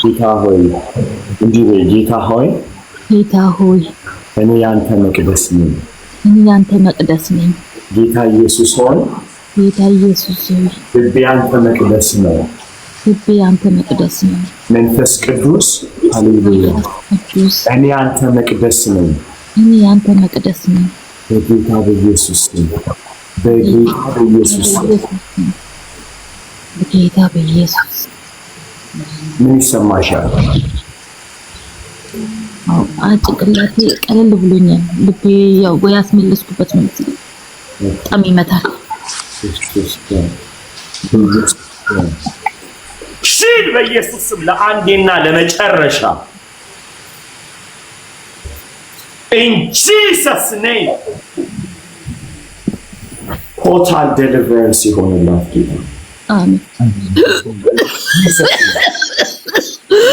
ጌታ ሆይ እንዲህ በይ። ጌታ ሆይ ጌታ ሆይ እኔ ያንተ መቅደስ ነኝ። እኔ ያንተ መቅደስ ነኝ። ጌታ ኢየሱስ ሆይ ጌታ ኢየሱስ ሆይ ልቤ ያንተ መቅደስ ነው። ልቤ ያንተ መቅደስ ነው። መንፈስ ቅዱስ ሃሌሉያ ቅዱስ እኔ ያንተ መቅደስ ነኝ። እኔ ያንተ መቅደስ ነኝ። በጌታ በኢየሱስ ስም በጌታ በኢየሱስ ስም በጌታ በኢየሱስ ምን ይሰማሻል? ጭንቅላቴ ቀለል ብሎኛል። ልቤ ያው ወይ ያስመለስኩበት ነው መሰለኝ። በጣም ይመታል። ሽል በኢየሱስ ስም ለአንዴና ለመጨረሻ in Jesus name total deliverance ይሆንላት ጌታ። አሜን።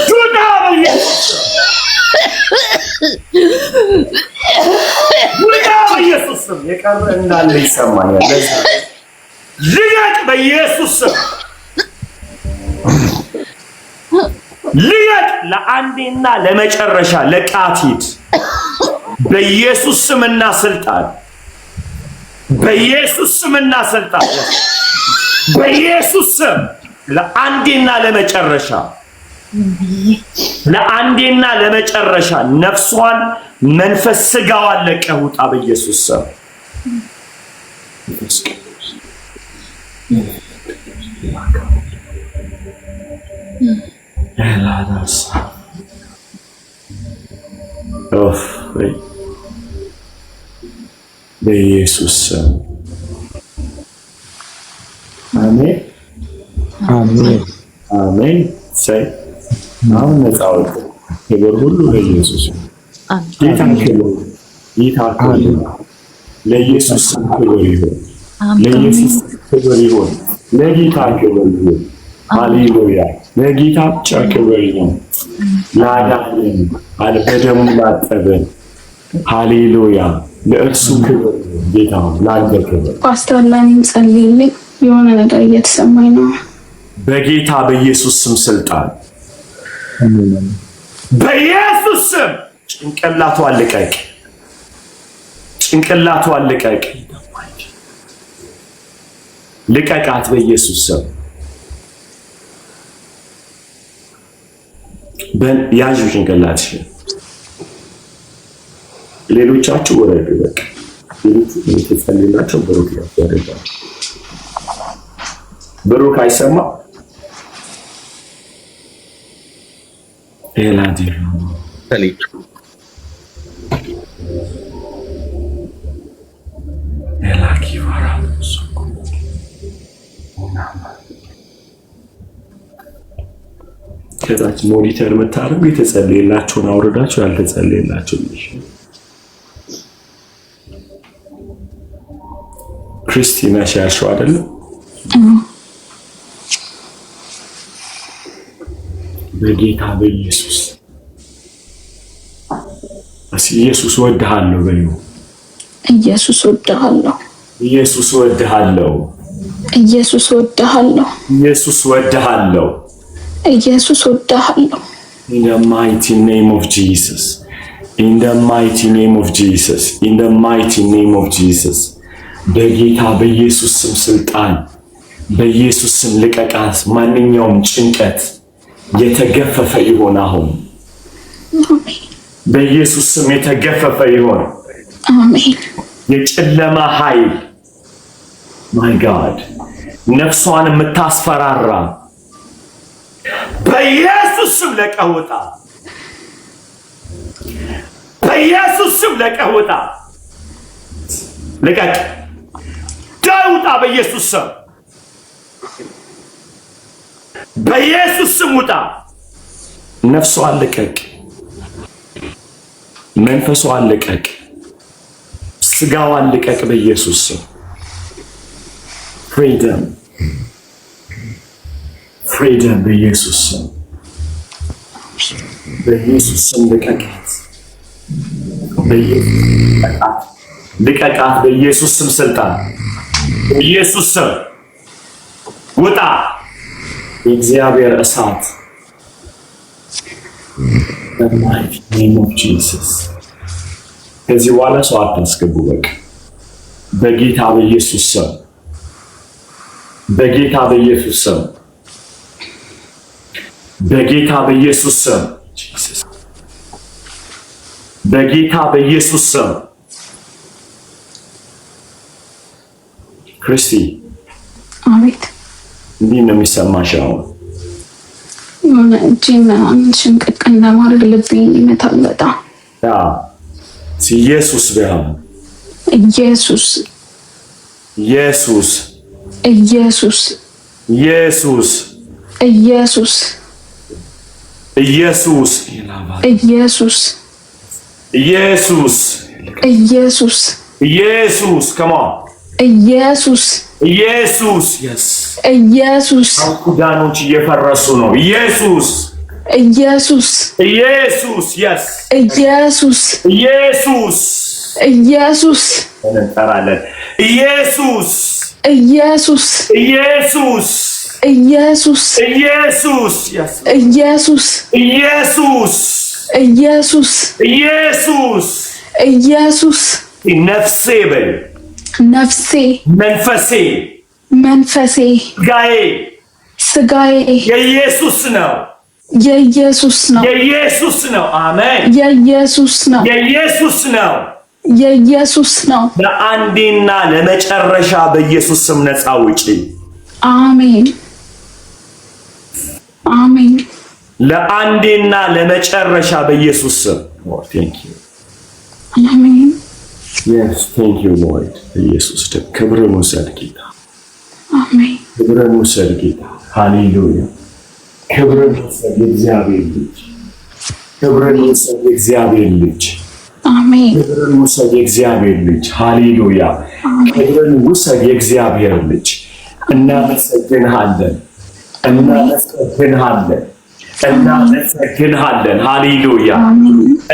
ዱና በኢየሱስ ስም የቀረ እንዳለ ይሰማኛል። ልቀቅ በኢየሱስ ስም ልቀቅ። ለአንዴና ለመጨረሻ ለቃት ሂድ በኢየሱስ ስምና ስልጣን በኢየሱስ ስምና ስልጣን በኢየሱስ ስም ለአንዴና ለመጨረሻ ነፍሷን መንፈስ ስጋዋን ለቀህ ውጣ በኢየሱስ ስም። በኢየሱስ ስም አሜን አሜን አሜን። ሰይ አሁን ነፃ ወጣ። ክብር ሁሉ ለኢየሱስ ጌታ ክብር ጌታ ክብር ለኢየሱስ ክብር ይሁን። ለኢየሱስ ክብር ይሁን። ለጌታ ክብር ይሁን። ሃሌሉያ። ለጌታ ብቻ ክብር ይሁን። ላዳነን በደሙ ላጠበን ሃሌሉያ። ለእርሱ ክብር ጌታ ላንተ ክብር። ፓስተር ለኔም ጸልይልኝ፣ የሆነ ነገር እየተሰማኝ ነው። በጌታ በኢየሱስ ስም ስልጣን በኢየሱስ ስም ጭንቅላቷን ልቀቅ፣ ጭንቅላቷን ልቀቅ፣ ልቀቃት በኢየሱስ ስም። ያዥ ጭንቅላትሽን። ሌሎቻችሁ ወረዱ። በቃ ሌሎቹ የተጸለየላቸው ብሩክ ያደርጋል። ብሩክ አይሰማ ኤላዲ ኤላኪ ዋራሱ ከታች ሞኒተር መታረም የተጸለየላቸውን አውርዳቸው ያልተጸለየላቸው ልጅ ክርስቲና ሻሽው አይደለም። በጌታ በኢየሱስ ኢየሱስ ወድሃለሁ በዩ ኢየሱስ ወድሃለሁ፣ ኢየሱስ ወድሃለሁ፣ ኢየሱስ ወድሃለሁ፣ ኢየሱስ ወድሃለሁ፣ ኢየሱስ ወድሃለሁ። In the mighty name of Jesus, in the mighty name of Jesus, in the mighty name of Jesus. በጌታ በኢየሱስ ስም ስልጣን በኢየሱስ ስም ልቀቃት። ማንኛውም ጭንቀት የተገፈፈ ይሆን አሁን በኢየሱስ ስም የተገፈፈ ይሆን። አሜን። የጨለማ ኃይል ማይ ጋድ ነፍሷን የምታስፈራራ በኢየሱስ ስም ለቀህ ውጣ፣ በኢየሱስ ስም ለቀህ ውጣ። ልቀቅ፣ ውጣ በኢየሱስ ስም፣ በኢየሱስ ስም ውጣ። ነፍሷን ልቀቅ፣ መንፈሷን ልቀቅ፣ ስጋዋን ልቀቅ በኢየሱስ ስም። ፍሪደም ፍሪደም በኢየሱስ ስም፣ በኢየሱስ ስም ልቀቃት፣ ልቀቃት በኢየሱስ ስም ስልጣን፣ በኢየሱስ ስም ውጣ። የእግዚአብሔር እሳት በማይት ኔም ኦፍ ጂሰስ። ከዚህ በኋላ ሰው አታስገቡ። በቃ በጌታ በኢየሱስ ስም፣ በጌታ በኢየሱስ ስም፣ በጌታ በኢየሱስ ስም፣ በጌታ በኢየሱስ ስም። ክርስቲ አቤት። እንዲህ ነው የሚሰማሽ አሁን? የሆነ እጄን ምናምን ሽንቅቅ እንደማድረግ ልቤን ይመታል በጣም። ኢየሱስ ቢያም ኢየሱስ ኢየሱስ ኢየሱስ ኢየሱስ ኢየሱስ ኢየሱስ ኢየሱስ ኢየሱስ ኢየሱስ ኢየሱስ come on ኢየሱስ ኢየሱስ yes ኢየሱስ ዳኖች እየፈረሱ ነው። ኢየሱስ ኢየሱስ ኢየሱስ yes ኢየሱስ ኢየሱስ ኢየሱስ እንጠራለን። ኢየሱስ ኢየሱስ ኢየሱስ ኢየሱስ ኢየሱስ ኢየሱስ ኢየሱስ ኢየሱስ ኢየሱስ ኢየሱስ ነፍሴ በል ነፍሴ መንፈሴ መንፈሴ ስጋዬ የኢየሱስ ነው የኢየሱስ ነው የኢየሱስ ነው አሜን የኢየሱስ ነው የኢየሱስ ነው የኢየሱስ ነው ለአንዴና ለመጨረሻ በኢየሱስ ስም ነፃ ውጪ አሜን አሜን ለአንዴና ለመጨረሻ በኢየሱስ ስም ቴንክ ዩ አሜን yes thank you lord በኢየሱስ ስም ክብርን ውሰድ ጌታ አሜን ክብርን ውሰድ ጌታ ሃሌሉያ ክብርን ውሰድ የእግዚአብሔር ልጅ ክብርን ውሰድ የእግዚአብሔር ልጅ አሜን ክብርን ውሰድ የእግዚአብሔር ልጅ ሃሌሉያ ክብርን ውሰድ የእግዚአብሔር ልጅ እናመሰግንሃለን እናመሰግንሃለን እናመሰግንሃለን ሃሌሉያ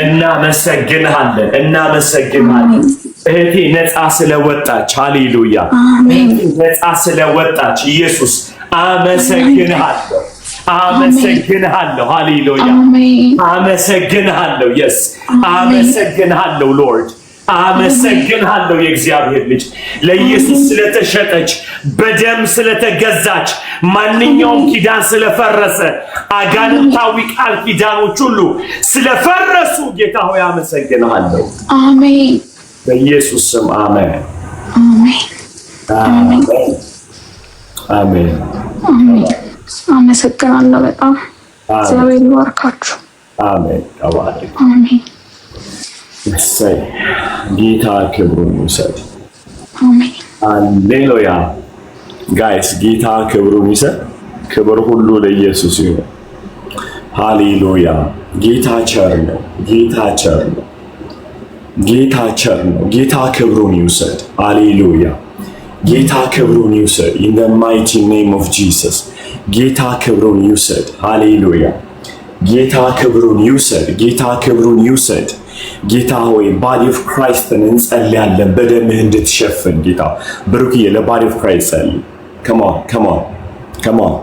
እናመሰግንሃለን እናመሰግንሃለን እህቴ ነፃ ስለወጣች ሃሌሉያ ነፃ ስለወጣች ኢየሱስ አመሰግንሃለሁ አመሰግንሃለሁ ሃሌሉያ አመሰግንሃለሁ yes አመሰግንሃለሁ ሎርድ አመሰግንሃለሁ የእግዚአብሔር ልጅ ለኢየሱስ ስለተሸጠች በደም ስለተገዛች ማንኛውም ኪዳን ስለፈረሰ አጋንንታዊ ቃል ኪዳኖች ሁሉ ስለፈረሱ ጌታ ሆይ አመሰግንሃለሁ አሜን በኢየሱስ ስም አሜን አሜን አሜን አሜን አመሰግናለሁ በጣም እግዚአብሔር ይባርካችሁ አሜን ተባረክ አሜን እሰይ ጌታ ክብሩን ይውሰድ አሜን ሃሌሉያ ጋይስ ጌታ ክብሩን ይውሰድ ክብር ሁሉ ለኢየሱስ ይሁን ሃሌሉያ ጌታ ቸር ነው ጌታ ቸር ነው ጌታ ቸር ነው ጌታ ክብሩን ይውሰድ ሃሌሉያ ጌታ ክብሩን ይውሰድ in the mighty name of Jesus ጌታ ክብሩን ይውሰድ ሃሌሉያ ጌታ ክብሩን ይውሰድ ጌታ ክብሩን ይውሰድ ጌታ ሆይ ባዲ ኦፍ ክራይስትን እንጸልያለን በደምህ እንድትሸፍን ጌታ ብሩክዬ ለባዲ ኦፍ ክራይስት ጸልይ come on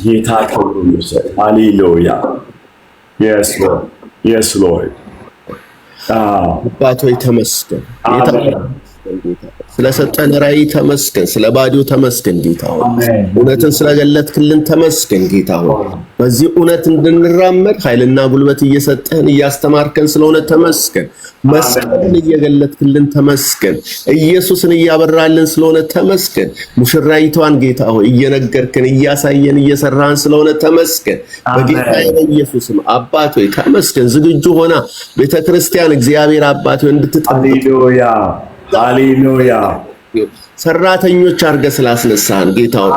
ጌታ ክብሩን ይውሰድ ሃሌሉያ yes lord አባት ሆይ ተመስገን ስለሰጠን ራእይ ተመስገን ስለ ባዲው ተመስገን ጌታ ሆይ እውነትን ስለገለጥክልን ተመስገን ጌታ ሆይ በዚህ እውነት እንድንራመድ ኃይልና ጉልበት እየሰጠህን እያስተማርከን ስለሆነ ተመስገን መስቀልን እየገለጥክልን ተመስገን ኢየሱስን እያበራልን ስለሆነ ተመስገን ሙሽራይቷን ጌታ ሆይ እየነገርከን እያሳየን እየሰራን ስለሆነ ተመስገን በጌታ ኢየሱስም አባት ሆይ ተመስገን ዝግጁ ሆና ቤተክርስቲያን እግዚአብሔር አባት ሆይ እንድትጠብቅ ሃሌሉያ ሰራተኞች አድርገህ ስላስነሳን ጌታው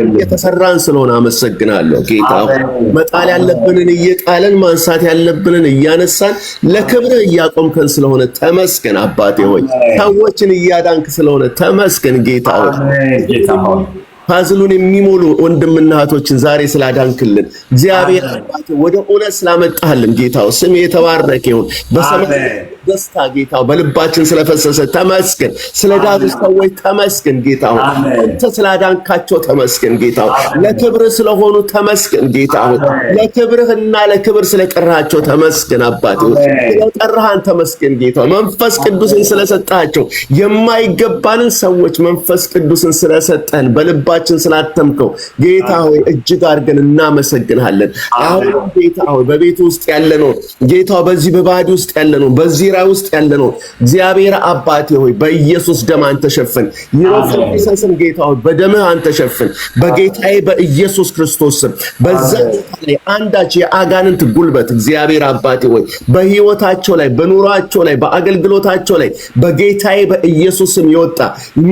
እየተሰራን ስለሆነ አመሰግናለሁ ጌታው መጣል ያለብንን እየጣለን ማንሳት ያለብንን እያነሳን ለክብርህ እያቆምከን ስለሆነ ተመስገን አባቴ ሆይ ሰዎችን እያዳንክ ስለሆነ ተመስገን ጌታው ፓዝሉን የሚሞሉ ወንድምና እህቶችን ዛሬ ስላዳንክልን እግዚአብሔር አባቴ ወደ እውነት ስላመጣህልን ጌታው ስም የተባረከ ይሁን በሰማይ ደስታ ጌታው በልባችን ስለፈሰሰ ተመስገን ስለዳኑ ሰዎች ተመስገን ጌታው አንተ ስላዳንካቸው ተመስገን ጌታው ለክብር ስለሆኑ ተመስገን ጌታው ለክብርህና ለክብር ስለጠራቸው ተመስገን አባቴ ስለጠራህን ተመስገን ጌታው መንፈስ ቅዱስን ስለሰጣቸው የማይገባንን ሰዎች መንፈስ ቅዱስን ስለሰጠን በልባችን ስላተምከው ጌታ ሆይ እጅግ አድርገን እናመሰግንሃለን አሁን ጌታ ሆይ በቤት ውስጥ ያለነው ጌታው በዚህ በባዲ ውስጥ ያለነው በዚህ ራይ ውስጥ ያለነው እግዚአብሔር አባቴ ሆይ በኢየሱስ ደም አንተ ሸፍን ይሮፍልሰስን ጌታ ሆይ በደምህ አንተ ሸፍን በጌታዬ በኢየሱስ ክርስቶስ ስም በዛ ላይ አንዳች የአጋንንት ጉልበት እግዚአብሔር አባቴ ሆይ በህይወታቸው ላይ በኑሯቸው ላይ በአገልግሎታቸው ላይ በጌታዬ በኢየሱስ ስም ይወጣ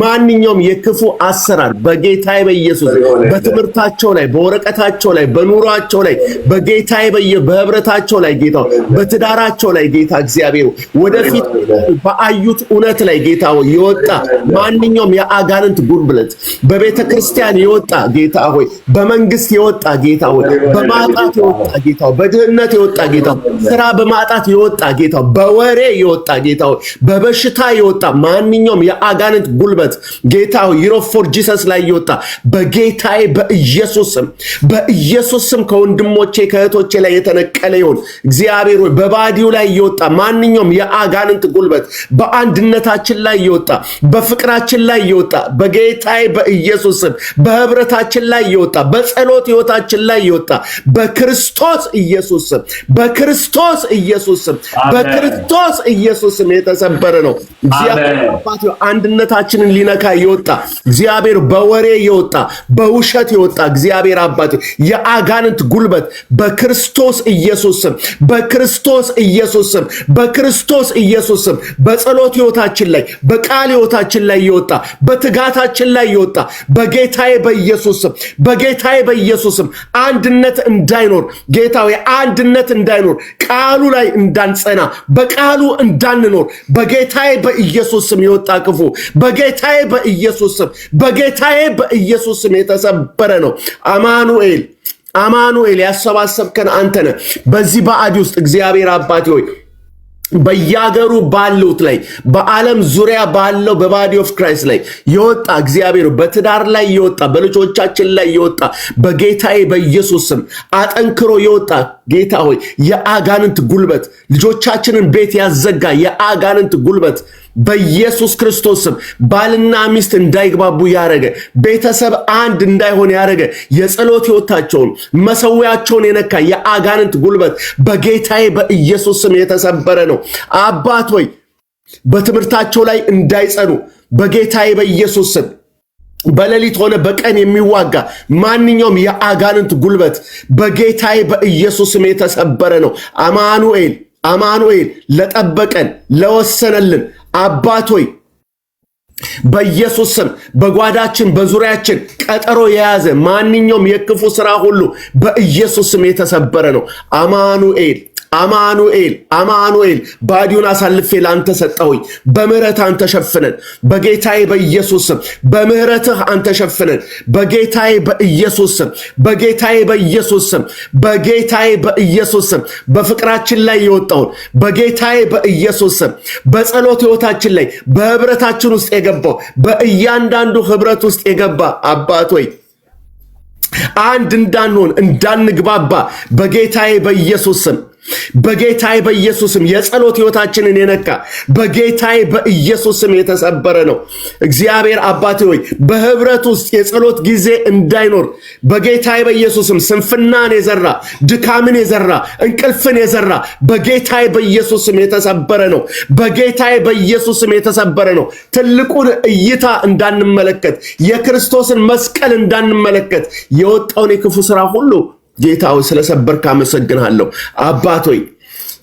ማንኛውም የክፉ አሰራር በጌታዬ በኢየሱስ በትምህርታቸው ላይ በወረቀታቸው ላይ በኑሯቸው ላይ በጌታዬ በህብረታቸው ላይ ጌታ በትዳራቸው ላይ ጌታ እግዚአብሔር ወደፊት በአዩት እውነት ላይ ጌታ ሆይ የወጣ ማንኛውም የአጋንንት ጉልበት በቤተ ክርስቲያን የወጣ ጌታ ሆይ በመንግስት የወጣ ጌታ ሆይ በማጣት የወጣ ጌታ ሆይ በድህነት የወጣ ጌታ ሆይ ስራ በማጣት የወጣ ጌታ ሆይ በወሬ የወጣ ጌታ ሆይ በበሽታ የወጣ ማንኛውም የአጋንንት ጉልበት ጌታ ሆይ ዩሮፍ ፎር ጂሰስ ላይ የወጣ በጌታዬ በኢየሱስ ስም ከወንድሞቼ ከእህቶቼ ላይ የተነቀለ ይሁን። እግዚአብሔር ሆይ በባዲው ላይ የወጣ ማንኛውም የአጋንንት ጉልበት በአንድነታችን ላይ የወጣ በፍቅራችን ላይ የወጣ በጌታዬ በኢየሱስ ስም በህብረታችን ላይ የወጣ በጸሎት ህይወታችን ላይ የወጣ በክርስቶስ ኢየሱስ ስም የተሰበረ ነው። እግዚአብሔር አባት አንድነታችንን ሊነካ የወጣ እግዚአብሔር በወሬ የወጣ በውሸት የወጣ እግዚአብሔር አባት የአጋንንት ጉልበት በክርስቶስ ኢየሱስ ስም በጸሎት ህይወታችን ላይ በቃል ህይወታችን ላይ የወጣ በትጋታችን ላይ የወጣ በጌታዬ በኢየሱስ ስም አንድነት እንዳይኖር ጌታዬ አንድነት እንዳይኖር ቃሉ ላይ እንዳንጸና በቃሉ እንዳንኖር በጌታዬ በኢየሱስ ስም የወጣ ክፉ በጌታዬ በኢየሱስ ስም የተሰበረ ነው። አማኑኤል ያሰባሰብከን አንተ ነህ። በዚህ ባዕድ ውስጥ እግዚአብሔር አባቴ ሆይ በያገሩ ባሉት ላይ በዓለም ዙሪያ ባለው በባዲ ኦፍ ክራይስት ላይ የወጣ እግዚአብሔር በትዳር ላይ የወጣ በልጆቻችን ላይ የወጣ በጌታዬ በኢየሱስ ስም አጠንክሮ የወጣ ጌታ ሆይ የአጋንንት ጉልበት ልጆቻችንን ቤት ያዘጋ የአጋንንት ጉልበት በኢየሱስ ክርስቶስ ስም ባልና ሚስት እንዳይግባቡ ያረገ ቤተሰብ አንድ እንዳይሆን ያረገ የጸሎት ህይወታቸውን መሰዊያቸውን የነካ የአጋንንት ጉልበት በጌታዬ በኢየሱስ ስም የተሰበረ ነው። አባት ሆይ በትምህርታቸው ላይ እንዳይጸኑ በጌታዬ በኢየሱስ ስም በሌሊት ሆነ በቀን የሚዋጋ ማንኛውም የአጋንንት ጉልበት በጌታዬ በኢየሱስ ስም የተሰበረ ነው። አማኑኤል ለጠበቀን ለወሰነልን አባት ሆይ በኢየሱስ ስም በጓዳችን በዙሪያችን ቀጠሮ የያዘ ማንኛውም የክፉ ስራ ሁሉ በኢየሱስ ስም የተሰበረ ነው። አማኑኤል ባዲውን አሳልፌ ላንተ ሰጠሁኝ። በምህረት አንተ ሸፍነን በጌታዬ በኢየሱስ ስም በምህረትህ አንተ ሸፍነን በጌታዬ በኢየሱስ ስም በፍቅራችን ላይ የወጣውን በጌታዬ በኢየሱስ ስም በጸሎት ህይወታችን ላይ በህብረታችን ውስጥ የገባው በእያንዳንዱ ህብረት ውስጥ የገባ አባት ሆይ አንድ እንዳንሆን እንዳንግባባ በጌታዬ በኢየሱስ ስም የጸሎት ህይወታችንን የነካ በጌታዬ በኢየሱስ ስም የተሰበረ ነው። እግዚአብሔር አባቴ ሆይ በህብረት ውስጥ የጸሎት ጊዜ እንዳይኖር በጌታዬ በኢየሱስ ስም ስንፍናን የዘራ ድካምን የዘራ እንቅልፍን የዘራ በጌታዬ በኢየሱስ ስም የተሰበረ ነው። በጌታዬ በኢየሱስ ስም የተሰበረ ነው። ትልቁን እይታ እንዳንመለከት የክርስቶስን መስቀል እንዳንመለከት የወጣውን የክፉ ስራ ሁሉ ጌታው ስለሰበርክ አመሰግናለሁ። አባት ሆይ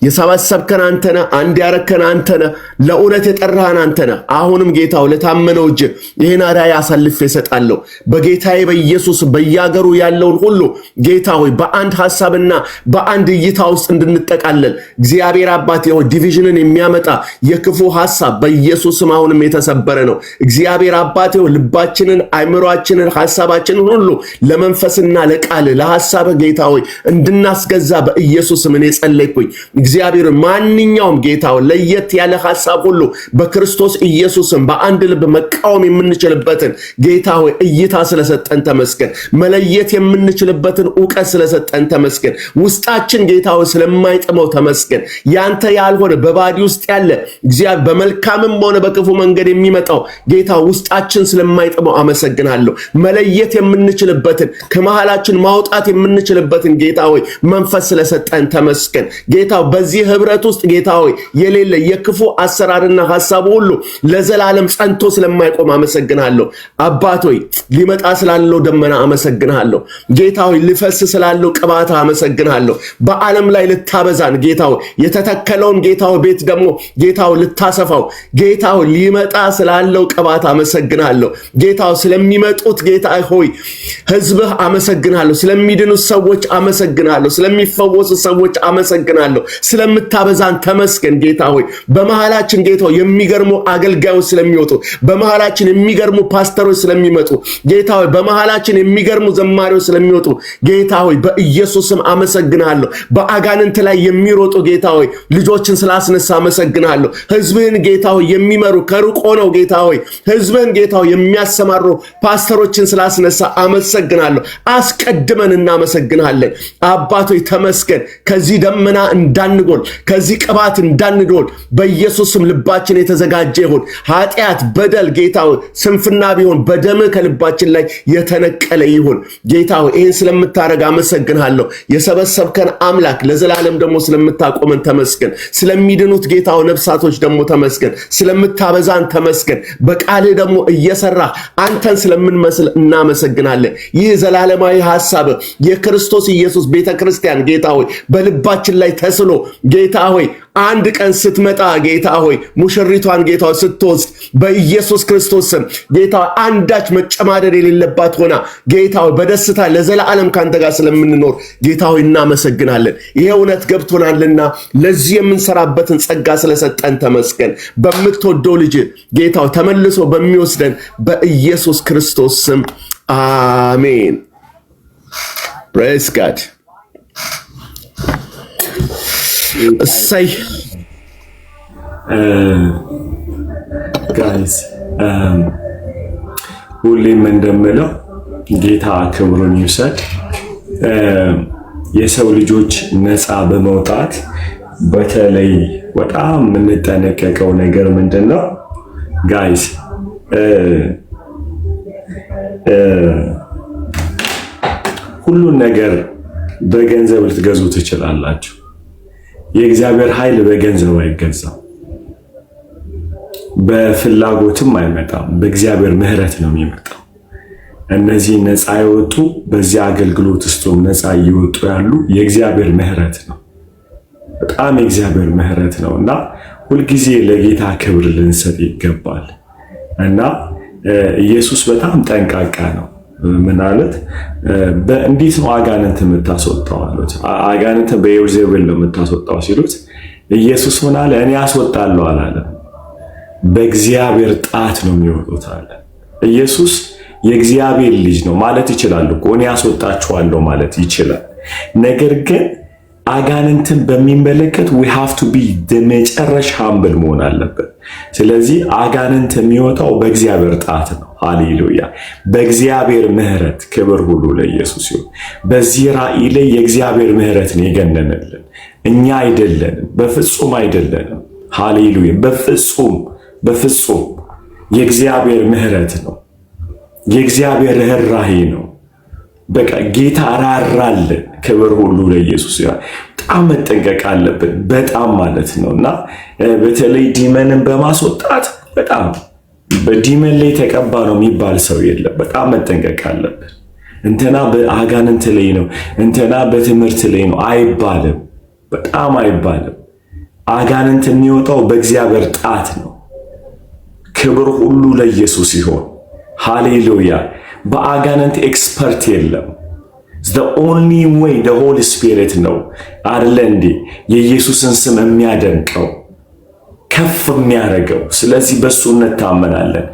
የሰበሰብከን አንተነ አንድ ያረከን አንተነ ለእውነት የጠራህን አንተነ አሁንም ጌታው ለታመነው እጅ ይሄን አዳይ አሳልፌ እሰጣለሁ። በጌታዬ በኢየሱስ በያገሩ ያለውን ሁሉ ጌታ ሆይ በአንድ ሐሳብና በአንድ እይታ ውስጥ እንድንጠቃለል እግዚአብሔር አባቴ ሆይ ዲቪዥንን የሚያመጣ የክፉ ሐሳብ በኢየሱስም አሁንም የተሰበረ ነው። እግዚአብሔር አባቴ ሆይ ልባችንን አእምሮአችንን ሐሳባችንን ሁሉ ለመንፈስና ለቃል ለሐሳብ ጌታ ሆይ እንድናስገዛ በኢየሱስም እኔ ጸለይኩኝ። እግዚአብሔር ማንኛውም ጌታው ለየት ያለ ሐሳብ ሁሉ በክርስቶስ ኢየሱስም በአንድ ልብ መቃወም የምንችልበትን ጌታው እይታ ስለሰጠን ተመስገን። መለየት የምንችልበትን ዕውቀት ስለሰጠን ተመስገን። ውስጣችን ጌታው ስለማይጥመው ተመስገን። ያንተ ያልሆነ በባዲ ውስጥ ያለ እግዚአብሔር በመልካምም ሆነ በክፉ መንገድ የሚመጣው ጌታው ውስጣችን ስለማይጥመው አመሰግናለሁ። መለየት የምንችልበትን ከመሃላችን ማውጣት የምንችልበትን ጌታው መንፈስ ስለሰጠን ተመስገን። ጌታው በዚህ ህብረት ውስጥ ጌታ ሆይ የሌለ የክፉ አሰራርና ሐሳብ ሁሉ ለዘላለም ጸንቶ ስለማይቆም አመሰግናለሁ። አባት ሆይ ሊመጣ ስላለው ደመና አመሰግናለሁ። ጌታ ሆይ ሊፈስ ስላለው ቅባት አመሰግናለሁ። በዓለም ላይ ልታበዛን ጌታ ሆይ የተተከለውን ጌታ ሆይ ቤት ደግሞ ጌታ ሆይ ልታሰፋው ጌታ ሆይ ሊመጣ ስላለው ቅባት አመሰግናለሁ። ጌታ ሆይ ስለሚመጡት ጌታ ሆይ ህዝብህ አመሰግናለሁ። ስለሚድኑ ሰዎች አመሰግናለሁ። ስለሚፈወሱ ሰዎች አመሰግናለሁ። ስለምታበዛን ተመስገን ጌታ ሆይ። በመሃላችን ጌታ ሆይ የሚገርሙ አገልጋዮች ስለሚወጡ፣ በመሃላችን የሚገርሙ ፓስተሮች ስለሚመጡ ጌታ ሆይ፣ በመሃላችን የሚገርሙ ዘማሪዎች ስለሚወጡ ጌታ ሆይ በኢየሱስም አመሰግናለሁ። በአጋንንት ላይ የሚሮጡ ጌታ ሆይ ልጆችን ስላስነሳ አመሰግናለሁ። ህዝብህን ጌታ ሆይ የሚመሩ ከሩቅ ሆነው ጌታ ሆይ ህዝብህን ጌታ ሆይ የሚያሰማሩ ፓስተሮችን ስላስነሳ አመሰግናለሁ። አስቀድመን እናመሰግናለን። አባቶይ ተመስገን። ከዚህ ደመና እንዳንጎል፣ ከዚህ ቅባት እንዳንጎል በኢየሱስም ልባችን የተዘጋጀ ይሁን። ኃጢአት፣ በደል ጌታ ሆይ ስንፍና ቢሆን በደምህ ከልባችን ላይ የተነቀለ ይሁን። ጌታ ሆይ ይህን ስለምታረግ አመሰግናለሁ። የሰበሰብከን አምላክ ለዘላለም ደግሞ ስለምታቆመን ተመስገን። ስለሚድኑት ጌታ ሆይ ነፍሳቶች ደግሞ ተመስገን። ስለምታበዛን ተመስገን። በቃልህ ደግሞ እየሰራ አንተን ስለምንመስል እናመሰግናለን። ይህ ዘላለማዊ ሐሳብ የክርስቶስ ኢየሱስ ቤተክርስቲያን ጌታ ሆይ በልባችን ላይ ተስሎ ጌታ ሆይ አንድ ቀን ስትመጣ ጌታ ሆይ ሙሽሪቷን ጌታ ሆይ ስትወስድ በኢየሱስ ክርስቶስ ስም ጌታ አንዳች መጨማደድ የሌለባት ሆና ጌታ ሆይ በደስታ ለዘላለም ካንተ ጋር ስለምንኖር ጌታ ሆይ እናመሰግናለን። ይሄ እውነት ገብቶናልና ለዚህ የምንሰራበትን ጸጋ ስለሰጠን ተመስገን። በምትወደው ልጅ ጌታ ሆይ ተመልሶ በሚወስደን በኢየሱስ ክርስቶስ ስም አሜን። ፕሬዝ ጋድ። እሰይ ጋይስ ሁሌም እንደምለው ጌታ ክብሩን ይውሰድ። የሰው ልጆች ነፃ በመውጣት በተለይ በጣም የምንጠነቀቀው ነገር ምንድነው ጋይስ? ሁሉን ነገር በገንዘብ ልትገዙ ትችላላችሁ። የእግዚአብሔር ኃይል በገንዘብ አይገዛም፣ በፍላጎትም አይመጣም። በእግዚአብሔር ምሕረት ነው የሚመጣው። እነዚህ ነፃ የወጡ በዚህ አገልግሎት ውስጥም ነፃ እየወጡ ያሉ የእግዚአብሔር ምሕረት ነው። በጣም የእግዚአብሔር ምሕረት ነው እና ሁልጊዜ ለጌታ ክብር ልንሰጥ ይገባል። እና ኢየሱስ በጣም ጠንቃቃ ነው። ምን አለት? እንዴት ነው አጋንንት የምታስወጣው አሉት። አጋንንት በኤልዜቤል ነው የምታስወጣው ሲሉት ኢየሱስ ምን አለ? እኔ አስወጣለሁ አላለም። በእግዚአብሔር ጣት ነው የሚወጡት አለ። ኢየሱስ የእግዚአብሔር ልጅ ነው ማለት ይችላል እኮ እኔ አስወጣችኋለሁ ማለት ይችላል። ነገር ግን አጋንንትን በሚመለከት we have to be መጨረሻ humble መሆን አለበት። ስለዚህ አጋንንት የሚወጣው በእግዚአብሔር ጣት ነው። ሃሌሉያ! በእግዚአብሔር ምሕረት ክብር ሁሉ ለኢየሱስ ይሁን። በዚህ ራእይ ላይ የእግዚአብሔር ምሕረት ነው የገነነልን፣ እኛ አይደለንም፣ በፍጹም አይደለንም። ሃሌሉያ! በፍጹም የእግዚአብሔር ምሕረት ነው፣ የእግዚአብሔር ርኅራኄ ነው። በቃ ጌታ ራራልን። ክብር ሁሉ ለኢየሱስ ይሁን። በጣም መጠንቀቅ አለብን፣ በጣም ማለት ነውና በተለይ ዲመንን በማስወጣት በጣም በዲመን ላይ ተቀባ ነው የሚባል ሰው የለም። በጣም መጠንቀቅ አለብን። እንትና በአጋንንት ላይ ነው፣ እንትና በትምህርት ላይ ነው አይባልም። በጣም አይባልም። አጋንንት የሚወጣው በእግዚአብሔር ጣት ነው። ክብር ሁሉ ለኢየሱስ ይሁን። ሃሌሉያ! በአጋንንት ኤክስፐርት የለም። the only way the Holy Spirit ነው አይደለ እንዴ የኢየሱስን ስም የሚያደንቀው ከፍ የሚያደርገው። ስለዚህ በሱ እንታመናለን።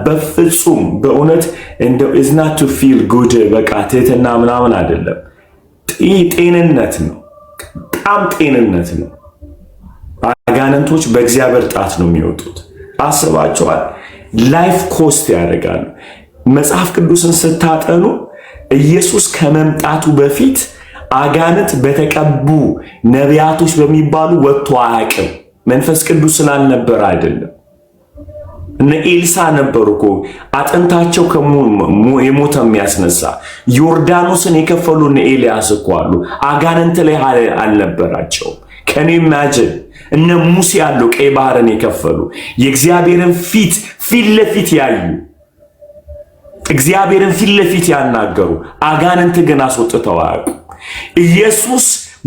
በፍጹም በእውነት እንደው is not to feel good በቃ ትህትና ምናምን አይደለም። ጤንነት ነው፣ በጣም ጤንነት ነው። አጋንንቶች በእግዚአብሔር ጣት ነው የሚወጡት። አስባቸዋል። ላይፍ ኮስት ያደርጋሉ። መጽሐፍ ቅዱስን ስታጠኑ ኢየሱስ ከመምጣቱ በፊት አጋንንት በተቀቡ ነቢያቶች በሚባሉ ወጥቶ አያውቅም። መንፈስ ቅዱስ ስላልነበረ አይደለም። እነ ኤልሳ ነበሩ እኮ አጥንታቸው የሞተ የሚያስነሳ ዮርዳኖስን የከፈሉ እነ ኤልያስ እኮ አሉ። አጋንንት ላይ አልነበራቸውም። ከኔ ኢማጂን እነ ሙሴ ያሉ ቀይ ባህርን የከፈሉ የእግዚአብሔርን ፊት ለፊት ያዩ እግዚአብሔርን ፊት ለፊት ያናገሩ አጋንንት ግን አስወጥተው አያውቁ። ኢየሱስ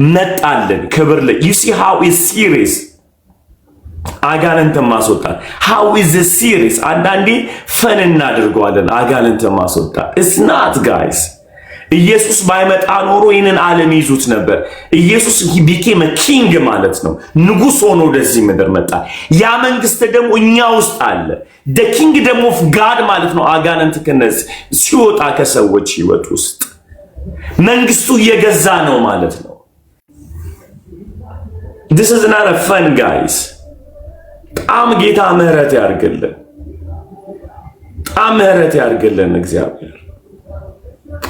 መጣልን። ክብር ለ you see how is serious አጋንንት ማስወጣት how is it serious። አንዳንዴ ፈን እናድርገዋለን አጋንንት ማስወጣት it's not guys ኢየሱስ ባይመጣ ኖሮ ይህንን ዓለም ይዙት ነበር። ኢየሱስ ቢኬም ኪንግ ማለት ነው። ንጉሥ ሆኖ ወደዚህ ምድር መጣ። ያ መንግስት ደግሞ እኛ ውስጥ አለ። the kingdom of God ማለት ነው። አጋንንት ከነዚህ ሲወጣ ከሰዎች ህይወት ውስጥ መንግስቱ እየገዛ ነው ማለት ነው። this is not a fun guys። በጣም ጌታ ምህረት ያርግልን። በጣም ምህረት ያርግልን እግዚአብሔር።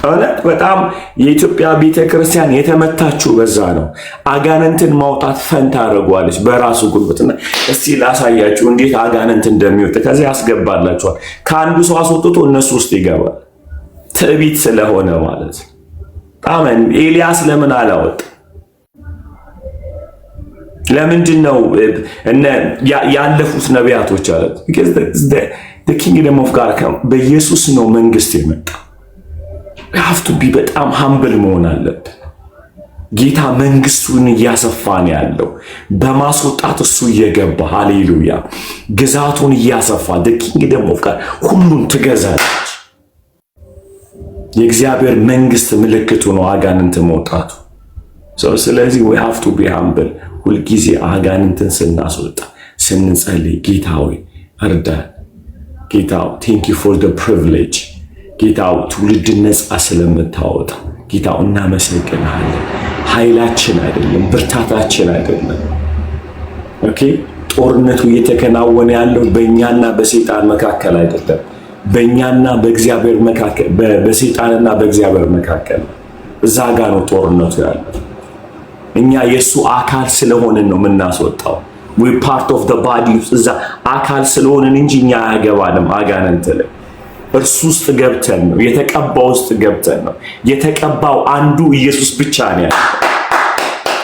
እውነት በጣም የኢትዮጵያ ቤተክርስቲያን የተመታችው በዛ ነው። አጋንንትን ማውጣት ፈንታ አድርጓለች በራሱ ጉልበትና። እስቲ ላሳያችሁ እንዴት አጋንንት እንደሚወጣ። ከዚህ ያስገባላችኋል። ከአንዱ ሰው አስወጥቶ እነሱ ውስጥ ይገባል። ትዕቢት ስለሆነ ማለት ነው። አሜን። ኤልያስ ለምን አላወጣ? ለምንድን ነው ያለፉት ነቢያቶች አለ? because the kingdom of God በኢየሱስ ነው መንግስት የመጣ። we have to be በጣም humble መሆን አለብን። ጌታ መንግስቱን እያሰፋ ነው ያለው። በማስወጣት እሱ እየገባ ሃሌሉያ ግዛቱን እያሰፋ the kingdom of God ሁሉን ትገዛለች። የእግዚአብሔር መንግስት ምልክቱ ነው አጋንንት መውጣቱ። ስለዚህ we have to be humble። ሁልጊዜ አጋንንትን ስናስወጣ ስንጸልይ ጌታ ሆይ እርዳን፣ ጌታ thank you for the privilege፣ ጌታ ትውልድ ነፃ ስለምታወጣ ጌታ እናመሰግናለን። ኃይላችን አይደለም ብርታታችን አይደለም። ኦኬ ጦርነቱ እየተከናወነ ያለው በእኛና በሰይጣን መካከል አይደለም፣ በእኛና በእግዚአብሔር መካከል በሰይጣንና በእግዚአብሔር መካከል። እዛ ጋር ነው ጦርነቱ ያለው። እኛ የሱ አካል ስለሆንን ነው የምናስወጣው። we part of the body እዛ አካል ስለሆንን እንጂ እኛ አያገባንም። አጋንንት ላይ እርሱ ውስጥ ገብተን ነው፣ የተቀባው ውስጥ ገብተን ነው። የተቀባው አንዱ ኢየሱስ ብቻ ነው ያለው።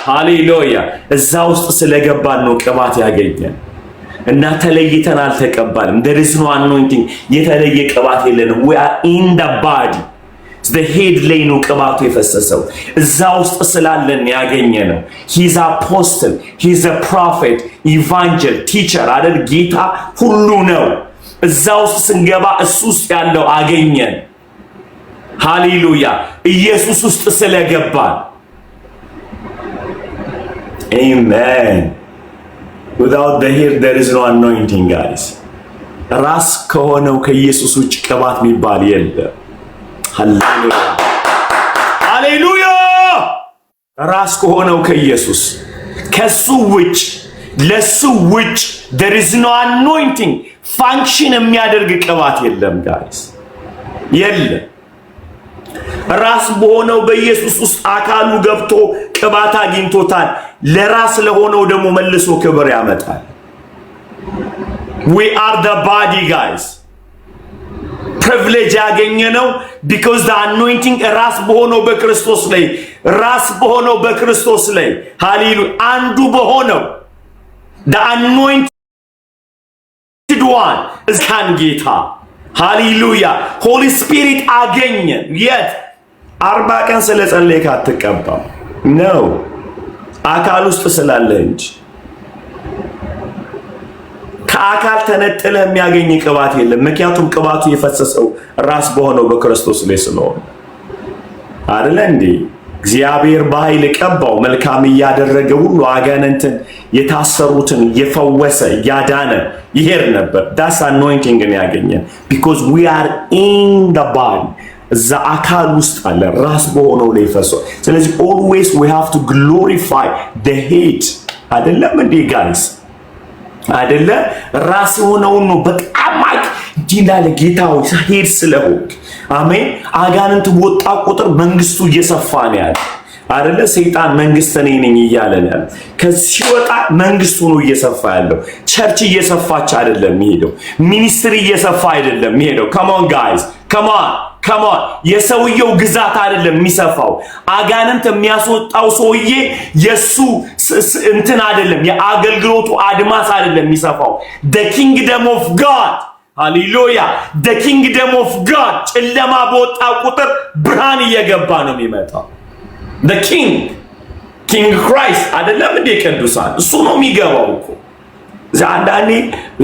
ሃሌሉያ እዛ ውስጥ ስለገባን ነው ቅባት ያገኘን እና ተለይተን አልተቀባንም። there is no anointing የተለየ ቅባት የለንም። we are in the body the head ላይ ነው ቅባቱ የፈሰሰው። እዛ ውስጥ ስላለን ያገኘ ነው። he's apostle, he's a prophet, evangel, teacher አይደል? ጌታ ሁሉ ነው። እዛ ውስጥ ስንገባ እሱ ውስጥ ያለው አገኘን። ሃሌሉያ ኢየሱስ ውስጥ ስለገባ amen። without the head there is no anointing guys። ራስ ከሆነው ከኢየሱስ ውጭ ቅባት የሚባል የለም። ሃሌሉያ ሃሌሉያ ራስ ከሆነው ከኢየሱስ ከሱ ውጭ ለሱ ውጭ there is no anointing ፋንክሽን የሚያደርግ ቅባት የለም ጋይስ የለም። ራስ በሆነው በኢየሱስ ውስጥ አካሉ ገብቶ ቅባት አግኝቶታል። ለራስ ለሆነው ደግሞ መልሶ ክብር ያመጣል። we are the body guys። privilege ያገኘነው because the anointing ራስ በሆነው በክርስቶስ ላይ ራስ በሆነው በክርስቶስ ላይ ሃሌሉያ አንዱ በሆነው the anointed one is kan ጌታ ሃሌሉያ ሆሊ ስፒሪት አገኘን። የት 40 ቀን ስለጸለይክ አትቀባም ነው አካል ውስጥ ስላለ እንጂ ከአካል ተነጥለ የሚያገኝ ቅባት የለም። ምክንያቱም ቅባቱ የፈሰሰው ራስ በሆነው በክርስቶስ ላይ ስለሆነ አይደለ እንዴ? እግዚአብሔር በኃይል ቀባው፣ መልካም እያደረገ ሁሉ አጋንንትን የታሰሩትን የፈወሰ ያዳነ ይሄድ ነበር። that's anointing ያገኘን because we are in the body። እዛ አካል ውስጥ አለ ራስ በሆነው ላይ ፈሰሰ። ስለዚህ always we have to glorify the head አይደለም እንዴ ጋይስ? አይደለ ራስ ሆነው ነው በጣም ዲናለ ጌታው ሄድ ስለሆነ አሜን። አጋንንት ወጣ ቁጥር መንግስቱ እየሰፋ ነው ያለ አይደለ? ሰይጣን መንግስት ነኝ እያለ ነው። ከዚህ ወጣ መንግስቱ ነው እየሰፋ ያለው። ቸርች እየሰፋች አይደለም የሚሄደው። ሚኒስትሪ እየሰፋ አይደለም የሚሄደው። come on guys come on የሰውየው ግዛት አይደለም የሚሰፋው። አጋንንት የሚያስወጣው ሰውዬ የሱ እንትን አይደለም፣ የአገልግሎቱ አድማስ አይደለም የሚሰፋው። the kingdom of God ሃሌሉያ the kingdom of God ጨለማ በወጣ ቁጥር ብርሃን እየገባ ነው የሚመጣው። the king Christ አይደለም እንደ ቅዱሳን እሱ ነው የሚገባው እኮ አንዳንዴ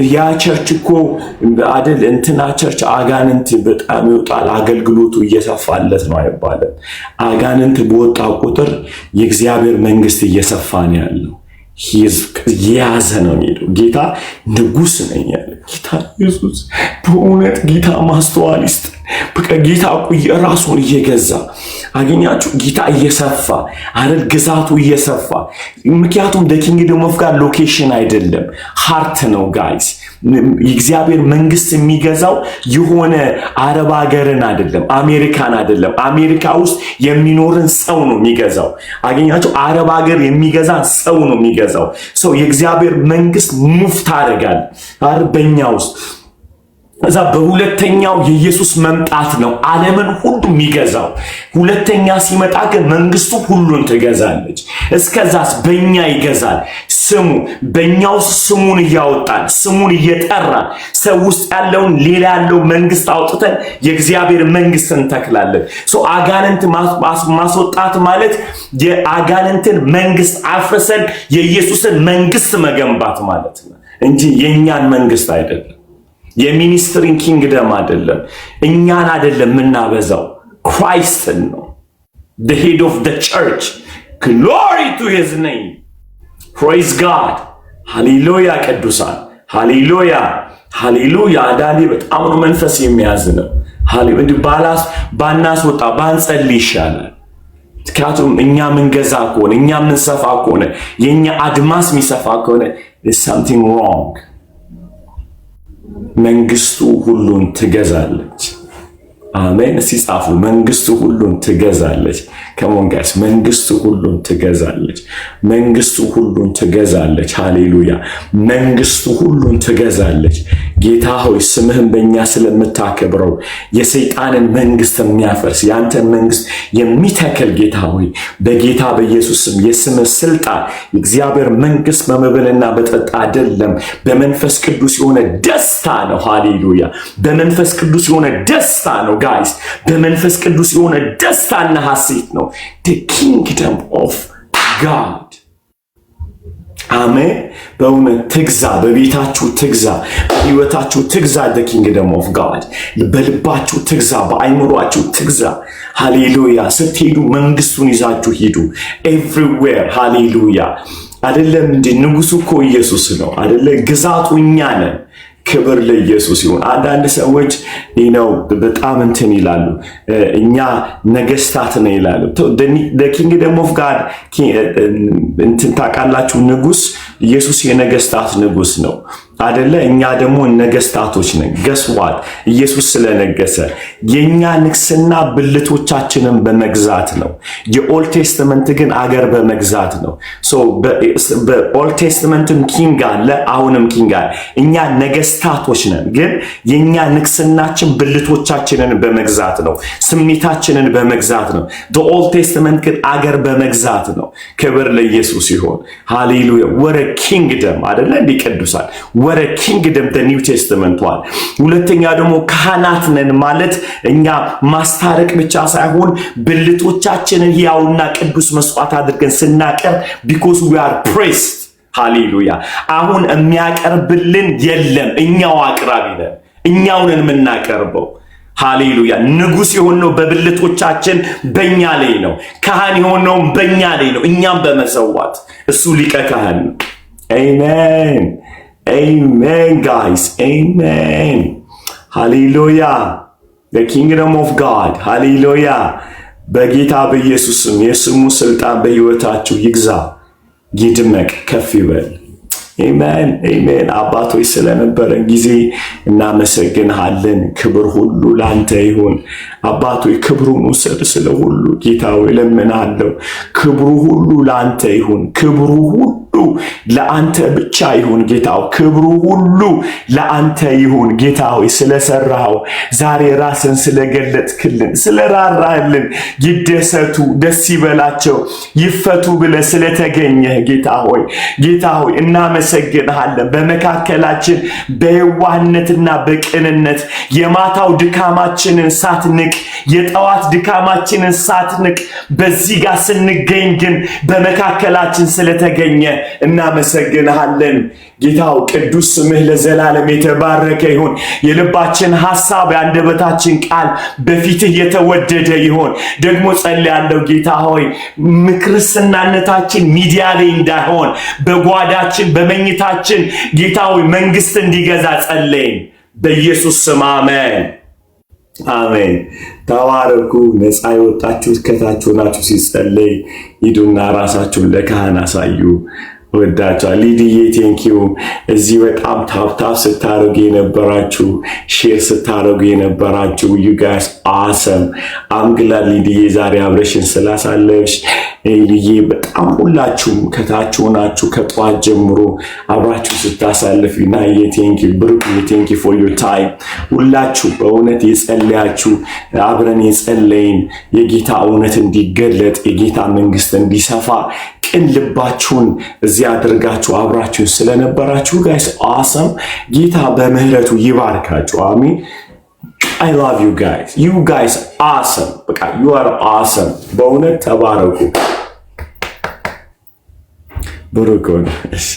ያ ቸርች እኮ አይደል እንትና ቸርች አጋንንት በጣም ይወጣል አገልግሎቱ እየሰፋለት ነው አይባልም። አጋንንት በወጣ ቁጥር የእግዚአብሔር መንግስት እየሰፋ ነው ያለው። የያዘ ነው የሚሄደው። ጌታ ንጉስ ነኝ ያለ ጌታ ኢየሱስ በእውነት ጌታ ማስተዋል ይስጥ። በቃ ጌታ ራሱን እየገዛ አገኛችሁ። ጌታ እየሰፋ አይደል ግዛቱ እየሰፋ። ምክንያቱም the kingdom of God ሎኬሽን አይደለም ሃርት ነው ጋይስ። የእግዚአብሔር መንግስት የሚገዛው የሆነ አረብ ሀገርን አይደለም፣ አሜሪካን አይደለም። አሜሪካ ውስጥ የሚኖርን ሰው ነው የሚገዛው። አገኛችሁ። አረብ ሀገር የሚገዛን ሰው ነው የሚገዛው። ሰው የእግዚአብሔር መንግስት ሙቭ ታደርጋል አይደል በእኛ ውስጥ። እዛ በሁለተኛው የኢየሱስ መምጣት ነው ዓለምን ሁሉ የሚገዛው። ሁለተኛ ሲመጣ ግን መንግስቱ ሁሉን ትገዛለች። እስከዛስ በእኛ ይገዛል። ስሙ በእኛው ስሙን እያወጣን ስሙን እየጠራን ሰው ውስጥ ያለውን ሌላ ያለው መንግስት አውጥተን የእግዚአብሔር መንግስት እንተክላለን። አጋንንት ማስወጣት ማለት የአጋንንትን መንግስት አፍርሰን የኢየሱስን መንግስት መገንባት ማለት ነው እንጂ የኛን መንግስት አይደለም። የሚኒስትሪን ኪንግደም አይደለም። እኛን አይደለም የምናበዛው፣ ክራይስትን ነው። the head of the church. glory to his name. praise God. ሃሌሉያ ቅዱሳን ሃሌሉያ ሃሌሉያ። አዳኒ በጣም ነው መንፈስ የሚያዝነው። ሃሌሉያ ባናስወጣ ባንጸልይ ይሻላል። ምክንያቱም እኛ ምንገዛ ከሆነ እኛ ምንሰፋ ከሆነ የኛ አድማስ የሚሰፋ ከሆነ there's something wrong. መንግስቱ ሁሉን ትገዛለች። አሜን። ሲጻፉ መንግስቱ ሁሉን ትገዛለች። ከሞን ጋይስ መንግስቱ ሁሉን ትገዛለች። መንግስቱ ሁሉን ትገዛለች። ሃሌሉያ። መንግስቱ ሁሉን ትገዛለች። ጌታ ሆይ ስምህን በእኛ ስለምታከብረው የሰይጣንን መንግስት የሚያፈርስ ያንተን መንግስት የሚተክል ጌታ ሆይ በጌታ በኢየሱስ ስም የስምህ ስልጣን የእግዚአብሔር መንግስት በመብልና በጠጣ አይደለም፣ በመንፈስ ቅዱስ የሆነ ደስታ ነው። ሃሌሉያ። በመንፈስ ቅዱስ የሆነ ደስታ ነው ጋይስ። በመንፈስ ቅዱስ የሆነ ደስታና ሐሴት ነው። the kingdom of God. አሜን። በእውነት ትግዛ፣ በቤታችሁ ትግዛ፣ በህይወታችሁ ትግዛ። the kingdom of God በልባችሁ ትግዛ፣ በአይምሮአችሁ ትግዛ። ሃሌሉያ። ስትሄዱ መንግስቱን ይዛችሁ ሂዱ። everywhere ሃሌሉያ። አይደለም እንዴ ንጉሱ እኮ ኢየሱስ ነው አይደለ? ግዛቱ እኛ ነን። ክብር ለኢየሱስ ይሁን። አንዳንድ ሰዎች ነው በጣም እንትን ይላሉ፣ እኛ ነገስታት ነው ይላሉ። the kingdom of God እንትን ታውቃላችሁ፣ ንጉስ ኢየሱስ የነገስታት ንጉስ ነው አይደለ? እኛ ደግሞ ነገስታቶች ነን። ገስዋት ኢየሱስ ስለነገሰ የኛ ንግስና ብልቶቻችንን በመግዛት ነው። የኦልድ ቴስተመንት ግን አገር በመግዛት ነው። በኦልድ ቴስተመንትም ኪንግ አለ፣ አሁንም ኪንግ አለ። እኛ ነገስታቶች ነን፣ ግን የኛ ንግስናችን ብልቶቻችንን በመግዛት ነው፣ ስሜታችንን በመግዛት ነው። ኦልድ ቴስተመንት ግን አገር በመግዛት ነው። ክብር ለኢየሱስ ይሁን። ሃሌሉያ። ወረ ኪንግደም አይደለ እንዴ ቅዱሳን? ወረ ኪንግደም ኒው ቴስተመንት ዋል። ሁለተኛ ደግሞ ካህናት ነን ማለት እኛ ማስታረቅ ብቻ ሳይሆን ብልቶቻችንን ሕያውና ቅዱስ መስዋዕት አድርገን ስናቀርብ because we are priest. ሃሌሉያ። አሁን የሚያቀርብልን የለም፣ እኛው አቅራቢ ነን፣ እኛውን የምናቀርበው። ሃሌሉያ። ንጉስ የሆነው በብልቶቻችን በእኛ ላይ ነው። ካህን የሆነው በእኛ ላይ ነው፣ እኛም በመሰዋት እሱ ሊቀ ካህን ነው። አሜን አሜን ጋይስ አሜን። ሃሌሉያ። the kingdom of God ሃሌሉያ። በጌታ በኢየሱስም የስሙ ስልጣን በህይወታችሁ ይግዛ፣ ይድመቅ፣ ከፍ ይበል። አሜን አሜን። አባቶች ስለነበረን ጊዜ እናመሰግንሃለን። ክብር ሁሉ ላንተ ይሁን። አባቶች ክብሩን ውሰድ ስለ ሁሉ ጌታ ሆይ እለምንሃለሁ። ክብሩ ሁሉ ላንተ ይሁን። ክብሩ ሁሉ ለአንተ ብቻ ይሁን ጌታ ሆይ። ክብሩ ሁሉ ለአንተ ይሁን ጌታ ሆይ። ስለሰራው ዛሬ ራስን ስለገለጥክልን፣ ስለራራህልን ይደሰቱ፣ ደስ ይበላቸው፣ ይፈቱ ብለህ ስለተገኘህ ጌታ ሆይ እናመሰግንሃለን። በመካከላችን በየዋህነትና በቅንነት የማታው ድካማችንን ሳትንቅ፣ የጠዋት ድካማችንን ሳትንቅ በዚህ ጋር ስንገኝ ግን በመካከላችን ስለተገኘ እናመሰግንሃለን። ጌታው ቅዱስ ስምህ ለዘላለም የተባረከ ይሁን። የልባችን ሐሳብ የአንደበታችን ቃል በፊትህ የተወደደ ይሁን። ደግሞ ጸልያለሁ ጌታ ሆይ ክርስትናነታችን ሚዲያ ላይ እንዳይሆን በጓዳችን በመኝታችን ጌታ ሆይ መንግስት እንዲገዛ ጸለይን በኢየሱስ ስም አሜን አሜን። ተባረኩ። ነፃ የወጣችሁት ከታች ሆናችሁ ሲጸለይ ሂዱና ራሳችሁን ለካህን አሳዩ። ወዳችኋል። ሊዲዬ ቴንኪው። እዚህ በጣም ታፕታፕ ስታረጉ የነበራችሁ ሼር ስታረጉ የነበራችሁ ዩ ጋይስ አሰም አምግላ ሊዲዬ ዛሬ አብረሽን ስላሳለፍሽ ልዬ በጣም ሁላችሁም ከታች ሆናችሁ ከጧት ጀምሮ አብራችሁ ስታሳልፉና የቴንኪ ብሩክ የቴንኪ ፎር ዮር ታይም ሁላችሁ በእውነት የጸለያችሁ አብረን የጸለይን የጌታ እውነት እንዲገለጥ የጌታ መንግስት እንዲሰፋ ቅን ልባችሁን እዚህ አድርጋችሁ አብራችሁን ስለነበራችሁ ጋይስ አሰም ጌታ በምህረቱ ይባርካችሁ። አሜን። I love you guys. You guys awesome. በቃ you are awesome. በእውነት ተባረኩ። ብሩክ ሁኑ። እሺ